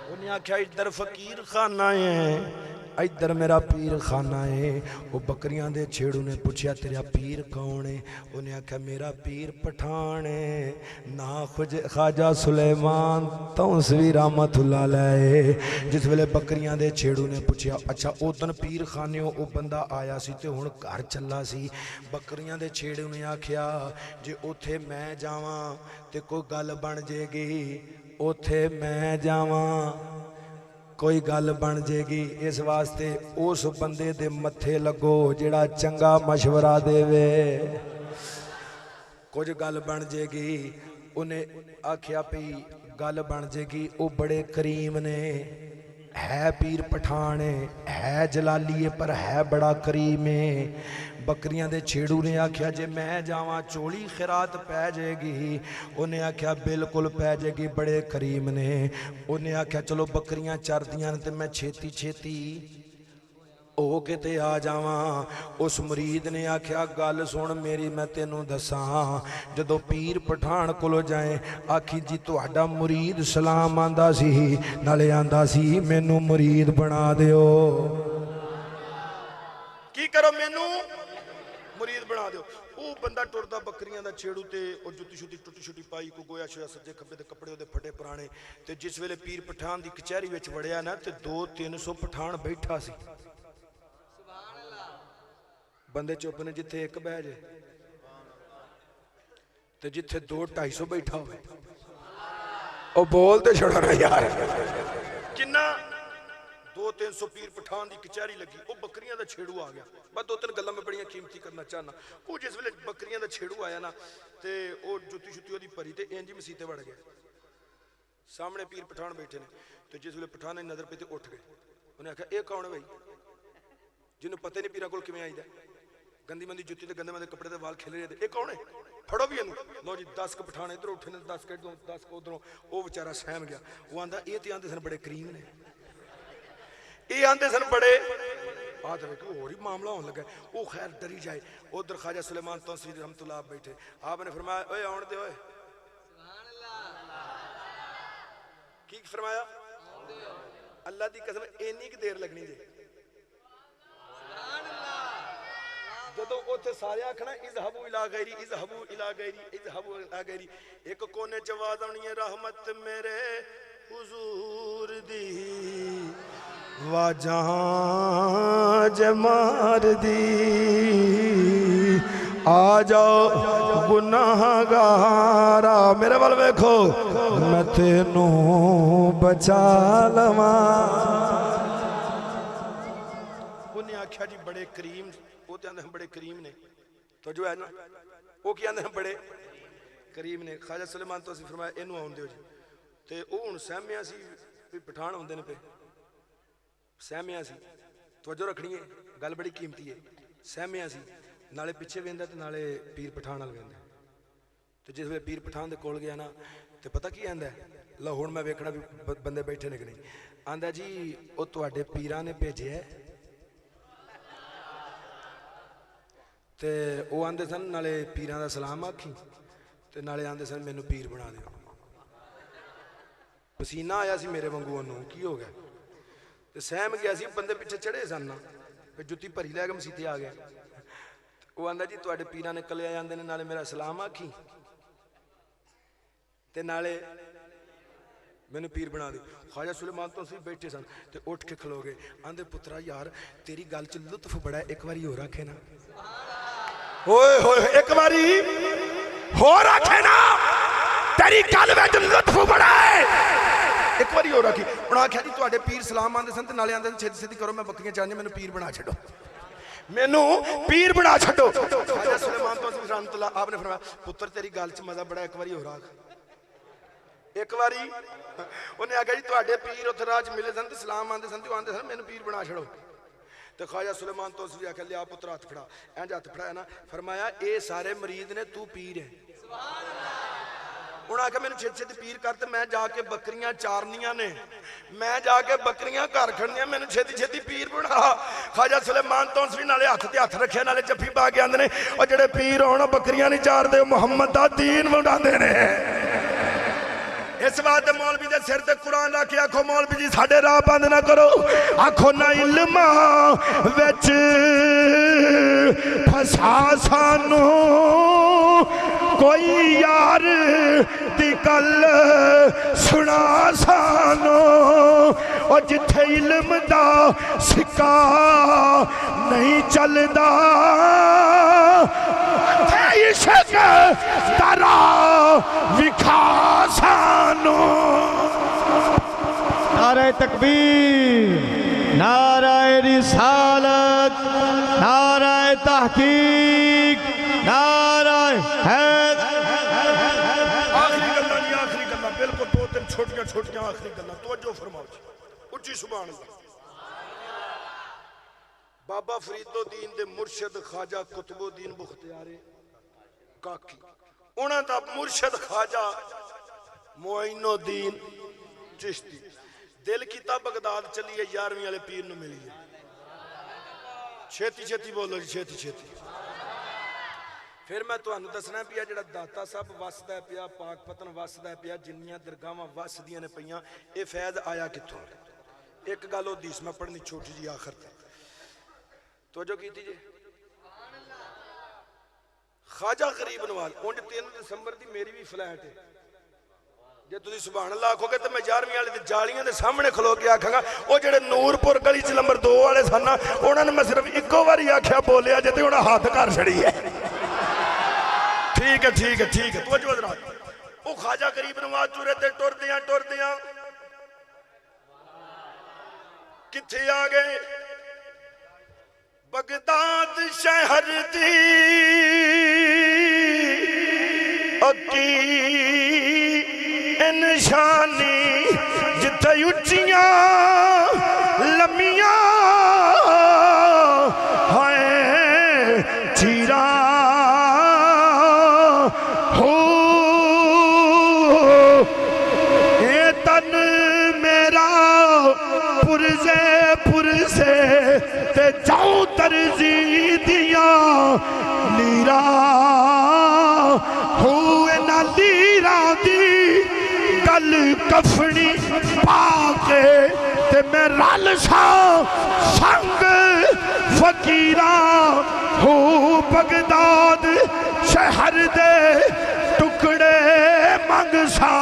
उन्हें आख्या इधर फकीर खाना है, इधर मेरा पीर खाना है। वो बकरियां दे छेड़ू ने पूछया तेरा पीर कौन है? उन्हें आख्या मेरा पीर पठान है, ना ख्वाजा सुलेमान तौसवी रहमतुल्लाह अलैह। जिस वेले बकरियां दे छेड़ू ने पूछया अच्छा उदन पीर खाने हो, वो बंदा आया सी ते हुण घर चला सी। बकरियां दे छेड़ू ने आख्या जे उथे मैं जावां ते कोई गल बन जेगी, उथे मैं जावां कोई गल बन जेगी। इस वास्ते उस बंदे दे मथे लगो जेड़ा चंगा मशवरा देवे, कुछ गल बन जेगी। उन्हें आख्या पई गल बन जेगी। वो बड़े करीम ने, है पीर पठान है जलालीए पर है बड़ा करीम है। बकरियां दे छेड़ू ने आख्या जे मैं जावां चोली खिरात पै जाएगी। उन्हें आख्या बिल्कुल पै जाएगी, बड़े करीम ने। उन्हें आख्या चलो बकरियां चरदियां ते मैं छेती छेती हो के ते आ जावां। उस मुरीद ने आख्या गल सुन मेरी, मैं तेनू दसां। जदों पीर पठान कोलो जाए आखी जी तुहाडा मुरीद सलाम आंदा सी, नाले आंदा सी मैनू मुरीद बना दिओ। की करो मैनू मुरीद बना दिओ। वो बंदा टुरदा बकरियां दा छेड़ू ते और जुत्ती शुत्ती टुटी छुट्टी पाई, को गोया शोया सज्जे खब्बे दे कपड़े ओदे फटे पुराने। ते जिस वेले पीर पठान दी कचहरी विच वड़िया ना ते 200-300 पठान बैठा सी। बंदे चुप ने जिथे एक बह जाए ते जिथे 200-250 बैठा हो। बोल ते छोड़ो ना यार, किन्ना 200-300 पीर पठान की कचहरी लगी। वो बकरियां दा छेड़ू आ गया। मैं 2-3 गल्लां मैं बड़ियां कीमती करना चाहना। वो जिस वेले बकरियां दा छेड़ू आया ना ते वो जुत्ती शुत्ती ओदी भरी ते इंज मसीते वड़ गया। सामने पीर पठान बैठे ने ते जिस वेले पठान ने नजर पे ते उठ गए। उन्हें आख्या ये कौन है भाई, जिन्होंने पता नहीं पीरा कोल किवें आईदा। गंदी मंदी जुत्ती ते गंदे मंदे कपड़े दे वाल खिल रहे थे। ये कौन है? फड़ो भी इनू। लो जी 10 पठान इधर उठे ने, 10 इधरों 10 उधरों। वो बेचारा सहम गया। वो आंदा ये ते आंदे सन बड़े करीम ने, ये आंदे सन बड़े आ तो होर ही मामला होने लगा। वो खैर डरी जाए। उधर ख्वाजा सुलेमान तौसरी रहमतुल्लाह बैठे। आपने फरमाया ओए आउण दे ओए। की फरमाया? अल्लाह दी कसम इन्नी की देर लगनी जे। जदों उत्थे सारे आखना इज़हबू इला गैरी, इज़हबू इला गैरी, इज़हबू इला गैरी। एक कोने च आवाज़ आनी है रहमत मेरे हुजूर दी, वाजां जे मार दी आ जाओ गुनाहगारा मेरे वाल वेखो मैं तेनू बचा लवा। उन्हें आख्या जी बड़े करीम वो तो आंदे बड़े करीम ने तो जो है ना वो की आंदे बड़े करीम ने। ख्वाजा सुलेमान तो असं फरमाया इनू आउण दिओ जी ते वो हुण सहमिया सी भी पठान आउंदे ने पे सहमिया सी तवज्जो रखनी है गल बड़ी कीमती है। सहमिया सी नाले पिछे वेंदा ते नाले पीर पठान वाल वेंदा ते जिस वे पीर पठान दे कोल गया ना ते पता की आंदा लो हुण मैं वेखना भी बंदे बैठे ने कि नहीं। आंदा जी वो तुहाडे पीरां ने भेजिया ते वो आंदे सन नाले पीरां दा सलाम आखी ते नाले आंदे सन मैनू पीर बना दिओ। पसीना आया सी मेरे वांगू ओनू की हो गया ते सहम गया सी बंदे पिछे चढ़े सन ना फिर जुत्ती भरी लै के मसीते आ गया। वो आंदा जी तुहाडे पीरां ने कले आंदे ने नाले मेरा सलाम आखी ते नाले मैनू पीर बना दे। ख्वाजा सुलेमान तो असीं बैठे सन ते उठ के खलो गए आंदे पुत्रा यार तेरी गल च लुत्फ बड़ा है एक बारी होर आखे ना ओए होए एक बारी होर आखे ना तेरी गल विच लुत्फ बड़ा है एक बारी होर आखी। हुण आख्या जी तुहाडे पीर सलाम आंदे सन ते नाले आंदे छेती छेती करो मैं बकरियां चाहनियां मैनू पीर बना छड्डो मैनू पीर बना छड्डो। ख्वाजा सुलेमान तो रहमतुल्लाह आपने फरमाया पुत्र तेरी गल च मजा बड़ा एक बारी होर आख एक बारी। उन्हें आख्या जी तुहाडे पीर उत्थे राह च मिले सन ते सलाम आंदे सन ते आंदे सन मैनू पीर बना छड़ो ते ख्वाजा सुलेमान तो भी आख्या लिया पुत्र हथ फड़ा इंज हथ फड़ाया ना फरमाया ये सारे मरीद ने तू पीर है। उन्हें आख्या मैनू छेती छेती पीर कर ते मैं जाके बकरियां चारनियां ने मैं जाके बकरियां घर खड़नियां मैनू छेती छेती पीर बना। ख्वाजा सुलेमान तो भी नाले हथ ते हथ रखे नाले जफ्फी पा के आंदे ने और जेड़े पीर होण बकरियां नहीं चारदे मुहम्मद दा दीन वंडांदे ने। इस बात मौलवी दे सिर ते कुरान रख के आखो मौलवी जी साडे राह बंद ना करो आखो ना इल्मा विच फसा सानू कोई यार दी गल सुना सानू और जिथे इल्म दा सिक्का नहीं चलदा इश्क तारा विखा सानू। नारे तकबीर नारे रिसालत नारे तहकीक नारे हैदर। आखिरी गल्लां जी आखिरी गल्लां बिल्कुल दो तीन छोटियां आखिरी गल्लां तवज्जो फरमाओ जी उच्ची सुभान अल्लाह। बाबा फरीदुद्दीन दे मुर्शिद ख्वाजा कुतुबुद्दीन बुख्तियारे काकी उन्हां दा मुर्शिद ख्वाजा मोइनुद्दीन चिश्ती दिल कीता बगदाद चलिए 11वीं वाले पीर नूं मिलिए। छेती छेती बोलो जी छेती छेती। फिर मैं तुहानूं दसना पिया जिहड़ा दाता साहब वसदा पिया पाकपतन वसदा पिया जिन्नियां दरगाहां वसदियां ने पईयां ये फैज़ आया कित्थों। एक गल हदीस मैं पढ़नी छोटी जी आखिर तक तवज्जो कीती जी। ख्वाजा गरीब नवाज उंज 3 दिसंबर की मेरी भी फ्लैट है जे तुसीं सुभान अल्लाह आखोगे तो मैं 11वीं वाले जालियां दे सामने खलो के आखांगा वो जेडे नूरपुर गली च नंबर 2 वाले सन उन्होंने मैं सिर्फ इको बारी आख्या बोलिया जे उन्हें हाथ कर छड़ी है। ठीक है ठीक है ठीक है तवज्जो जरा। वो ख्वाजा गरीब नवाज तुरे ते टुरदियां किथे आ गए बगदाद शहर दी अकी निशानी जिथे उच्चियां लम्मियां हैं चीरा हो ये तन मेरा पुरजे ते जाऊं तरजी दिया लीरा हुए ना लीरा दी गल कफनी पाके ते मैं रल सा संग फकीरा हो बगदाद शहर दे टुकड़े मंग सा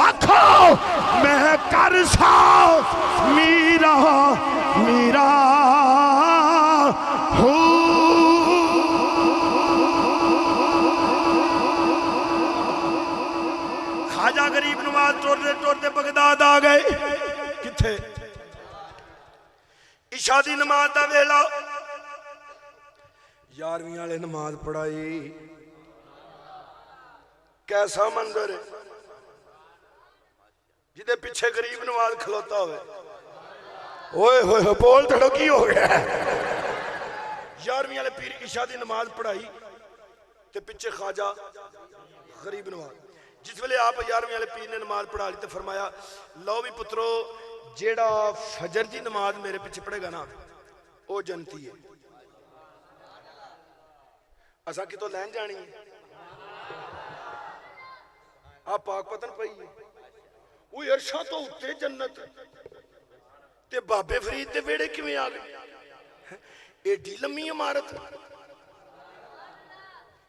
आखो मैं कर साफ मीरा मीरा हो। ख्वाजा गरीब नवाज टुरते टुरते बगदाद आ गए। किथे इशा दी नमाज का वेला, 11वीं वाले नमाज पढ़ाई। कैसा मंजर है जिदे पीछे गरीब नवाज खलोता हुए। ओए होए बोल थोड़ो की हो गया। 11वीं वाले पीर इशा दी नमाज पढ़ाई ते पिछे ख्वाजा गरीब नवाज। जिस वेले आप 11वीं वाले पीर ने नमाज पढ़ा ली तो फरमाया, लो भी पुत्रो जेड़ा फजर दी नमाज मेरे पीछे पढ़ेगा ना वो जनती है। असा कितों लैन जानी है, आ पाक पतन पई है। वो अरशा तो उत्ते जन्नत ते बाबे फरीद दे वेड़े किवें आ गए। एडी लम्मी इमारत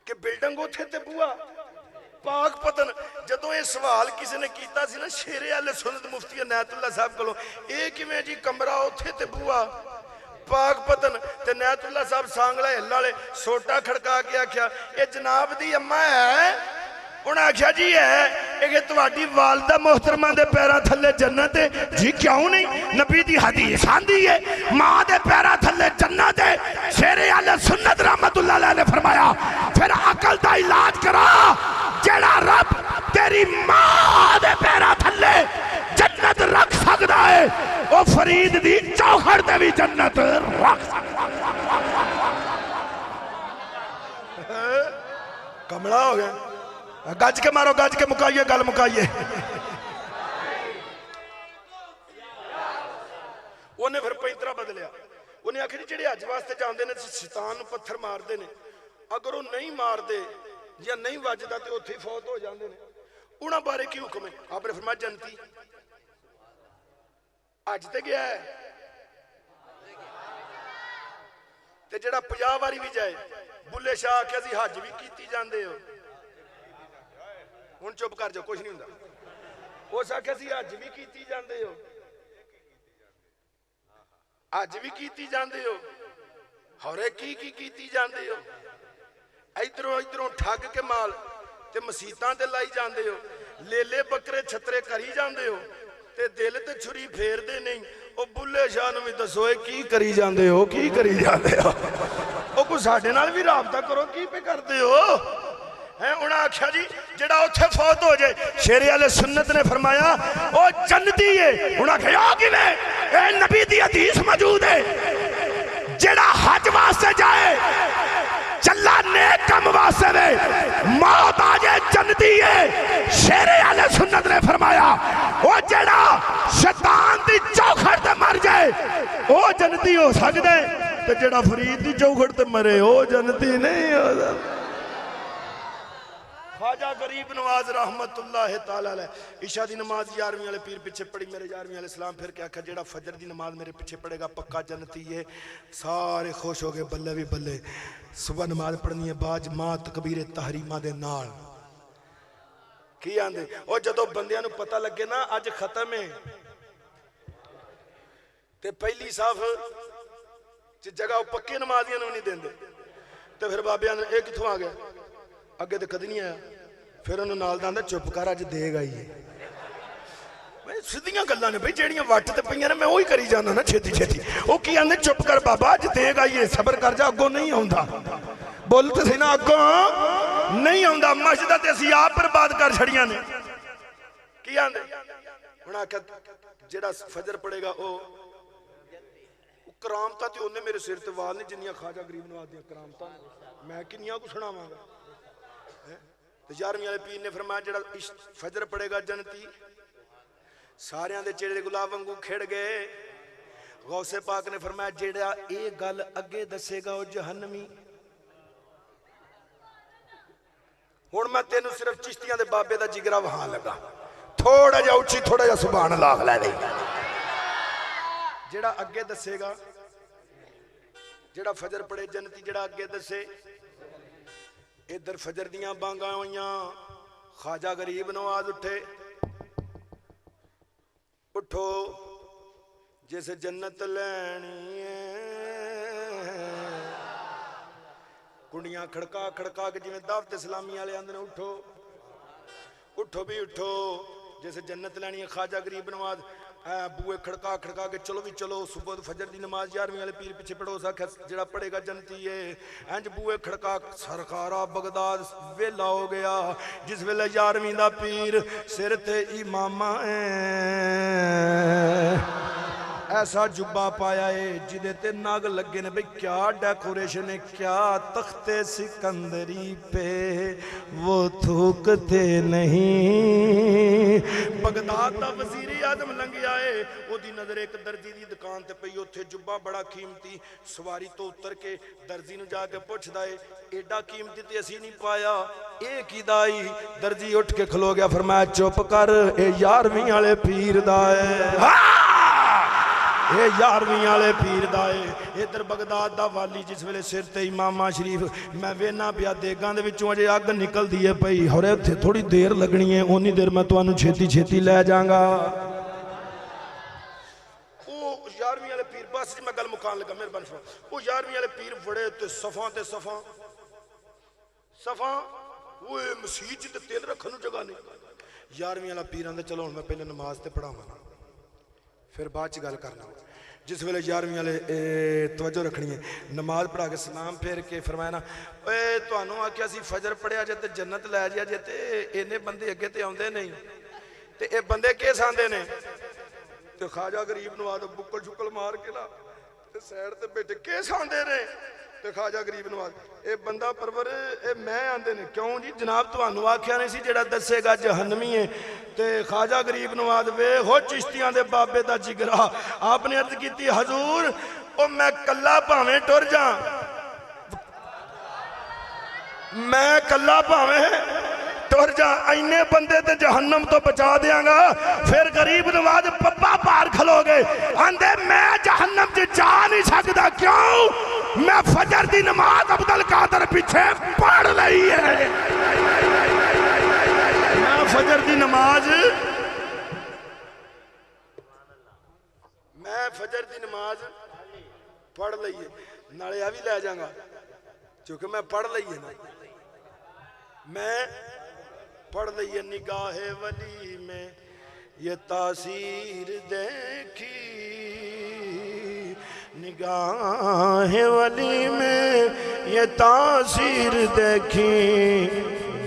कि बिल्डिंग उथे ते बुआ पाक पतन। जदों ये सवाल किसी ने किया सी ना शेरे आले सुन्नत मुफ्ती इनायतुल्लाह साहब कोलों, ये किवें जी कमरा उथे ते बुआ पाक पतन। ते इनायतुल्लाह साहब सांगला हिल वाले सोटा खड़का के आख्या, ये जनाब दी अम्मा है? उन्हें आख्या जी है, ये तुहाडी वालदा मोहतरमा दे पैरां थल्ले जन्नत है। जी क्यों नहीं, नबी दी हदीस आंदी है मां दे पैरां थल्ले जन्नत है। शेरे आले सुन्नत रहमतुल्लाह अलैह ने फरमाया, फिर अकल दा इलाज करा। जेड़ा रब तेरी मां दे पैरां थल्ले जन्नत रख सकदा है, वो फरीद दी चौखड़ ते भी जन्नत रख सकदा है। कमला हो गया। गज के मारो, गज के मुकाइए, गल मुकाइए। उन्हें फिर पैंतरा बदलिया। उन्हें आखिर जेडे अज वास्ते जाते हैं शैतान पत्थर मारते हैं, अगर वो नहीं मारते या नहीं वजदा तो उत्थे फौत हो जाते हैं। उन्होंने बारे की हुक्म है? आपने फरमाया जनती अज तो गया है ते जेड़ा 50 वारी भी जाए। बुले शाह आख्या सी हज भी की जाते हो। हुण चुप कर जाओ, कुछ नहीं हुंदा। उस आख्या सी हज भी की जाते हो, हज भी की जाते हो, हौरे की जाते हो। इधरों इधरों ठग के माल ते मसीतां ते लाई जाते हो। लेले बकरे छतरे करी जाते हो ते दिल ते छुरी फेरदे नहीं। ओ बुले शाह नूं भी दसो की करी जाते हो, की करी जाते हो। ओ कोई साडे नाल भी राबता करो, की पे करते हो है। उन्हें आख्या जी जेड़ा उत्थे फौत हो जाए, शेरे वाले सुन्नत ने फरमाया ओ जन्नती है। उन्हें आख्या किवें? ए नबी दी हदीस मौजूद है, जेड़ा हज वास्ते जाए चला नेक कम वास्ते दे मौत आ जाए जन्नती है। शेरे वाले सुन्नत ने फरमाया ओ जेड़ा शैतान दी चौखड़ ते मर जाए ओ जन्नती हो सकदा है, ते जेड़ा फरीद दी चौखड़ ते मरे ओ जन्नती नहीं हो सकदा। ख्वाजा गरीब नवाज रहमतुल्लाह ताला अलैह इशा दी नमाज 11वीं वाले पीर पीछे पढ़ी। मेरे 11वीं वाले सलाम फिर क्या आखा, जेड़ा फजर दी नमाज मेरे पीछे पढ़ेगा पक्का जन्नती है। सारे खुश हो गए, बल्ले भी बल्ले। सुबह नमाज पढ़नी है बाज मां तकबीर तहरीमा दे नाल की आंदे। और जदों बंदियां नूं पता लगे ना अज खत्म है ते पहली साफ च जगह पक्के नमाजियां नूं नहीं देंदे, ते फिर बाबियां ने ये कित्थों आ गया, अगे तो कदी नहीं आया। फिर उन्होंने नाल दा चुप कर अज देगा ही है। सीधियां गल्लां ने बई जेड़ियां वट ते पईयां ने मैं वही करी जाना ना छेती छेती। वो की आंदे चुप कर बाबा अज देगा ही है, सबर कर जा, अगों नहीं आउंदा। बोल तो सही ना, अगों नहीं आउंदा। मस्जिदां ते असीं आप बर्बाद कर छड़ियां ने। की आंदे हुण आख्या जेड़ा फजर पड़ेगा ओ करामतां ते ओने मेरे सिर ते वाल ने जिन्नियां ख्वाजा गरीब नवाज दियां करामतां मैं किन्नियां को सुणावांगा। 11वीं वाले पीर ने फरमाया जेड़ा फजर पड़ेगा जन्नती। सारियां दे चेहरे गुलाब वांगू खिड़ गए। गौसे पाक ने फरमाया जेड़ा ये गल अगे दसेगा वो जहन्नमी। हुण मैं तेनू सिर्फ चिश्तियां दे बाबे दा जिगरा वहां लगा, थोड़ा जा उच्ची थोड़ा जा सुभान अल्लाह लै दे। जेड़ा अगे दसेगा, जेड़ा फजर पड़े जन्नती, जेड़ा अगे दसे। इधर फजर दियां बांगा होइयां, ख्वाजा गरीब नवाज उठे। उठो जिस जन्नत लैनी है। कुंडियां खड़का खड़का के जिवें दावत इस्लामी वाले आंदे ने उठो उठो भी उठो जिस जन्नत लैनी है। ख्वाजा गरीब नवाज बूए खड़का खड़का के चलो भी चलो। सुबह फजर की नमाज 11वीं वाले पीर पिछे पढ़ो सा जरा पढ़ेगा जनती है। इंज बूए खड़का सरकारा बगदाद वेला हो गया जिस वेले 11वीं का पीर सिर ते इमामा ऐसा जुब्बा पाया है जिदे ते नाग लगे ने। भाई क्या डेकोरेशन है, क्या तख्ते सिकंदरी पे वो थूकते नहीं। बगदाद का वजीर आजम लंघिया है, ओदी नजर एक दर्जी की दुकान ते पई। उत्थे जुब्बा बड़ा कीमती, सवारी तो उतर के दर्जी नूं जाके पुछदा है एडा कीमती ते असीं नहीं पाया, ए कीदा आई? दर्जी उठ के खलो गया, फरमाया चुप कर, ए 11वीं वाले पीर दा है। ये 11वीं वाले पीर दा है। इधर बगदाद दा वाली जिस वेले सिर ते इमामा शरीफ मैं वेना पिया देगां दे विचों अजे अग निकलदी है पई। होरे उत्थे थोड़ी देर लगनी है, उन्नी देर मैं तुहानू छेती छेती लै जांगा। वो 11वीं वाले पीर बस जी मैं गल मुकान लगा, मेहरबानी फरमा। वो 11वीं वाले पीर बड़े ते सफा वो मसीह ते तेल रखन नू जगह नहीं। 11वीं वाला पीर आंदा चलो हुण मैं पहले नमाज ते पढ़ावां फिर बाद च गल करना। जिस वेले 11वीं वाले तवज्जो रखनी है, नमाज पढ़ा के सलाम फेर के फरमाया ना ओए तुहानू आख्या सी फजर पढ़िया जे ते जन्नत लै जिया जे, ते इन्ने बंदे अगे ते आउंदे नहीं, ते ये बंदे किस आंदे ने? ते ख्वाजा गरीब नवाज बुक्कल शुक्कल मार के ला ते साइड ते बैठे किस आंदे ने? ते ख्वाजा गरीब नवाज ये बंदा परवर ये मैं आंदे ने। क्यों जी? जनाब तुहानू आख्या नहीं सी जेड़ा दसेगा जहन्नमी है। ते ख्वाजा गरीब नवाज वे हो चिश्तियां दे बाबे दा जिगरा। आपने अर्ज की हजूर ओ मैं कला भावें टुर जा, मैं कला भावें टुर जा, इन्ने बंदे ते जहन्नम तो बचा देंगा। फिर गरीब नवाज पप्पा पार खलो गए, आंदे मैं जहन्नम च जा नहीं सकता। क्यों? मैं फजर दी नमाज अब्दुल कादर पीछे पढ़ रही है। मैं फजर दी नमाज पढ़ लईए, नाले आ भी लै जाऊंगा क्योंकि मैं पढ़ लईए ना, मैं पढ़ लईए। निगाहे वली में ये तासीर देखी, निगाहे वली में ये तासीर देखी,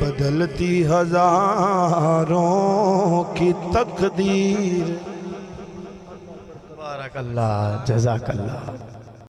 बदलती हजारों की तकदीर। बारकल्लाह, जज़ाकल्लाह।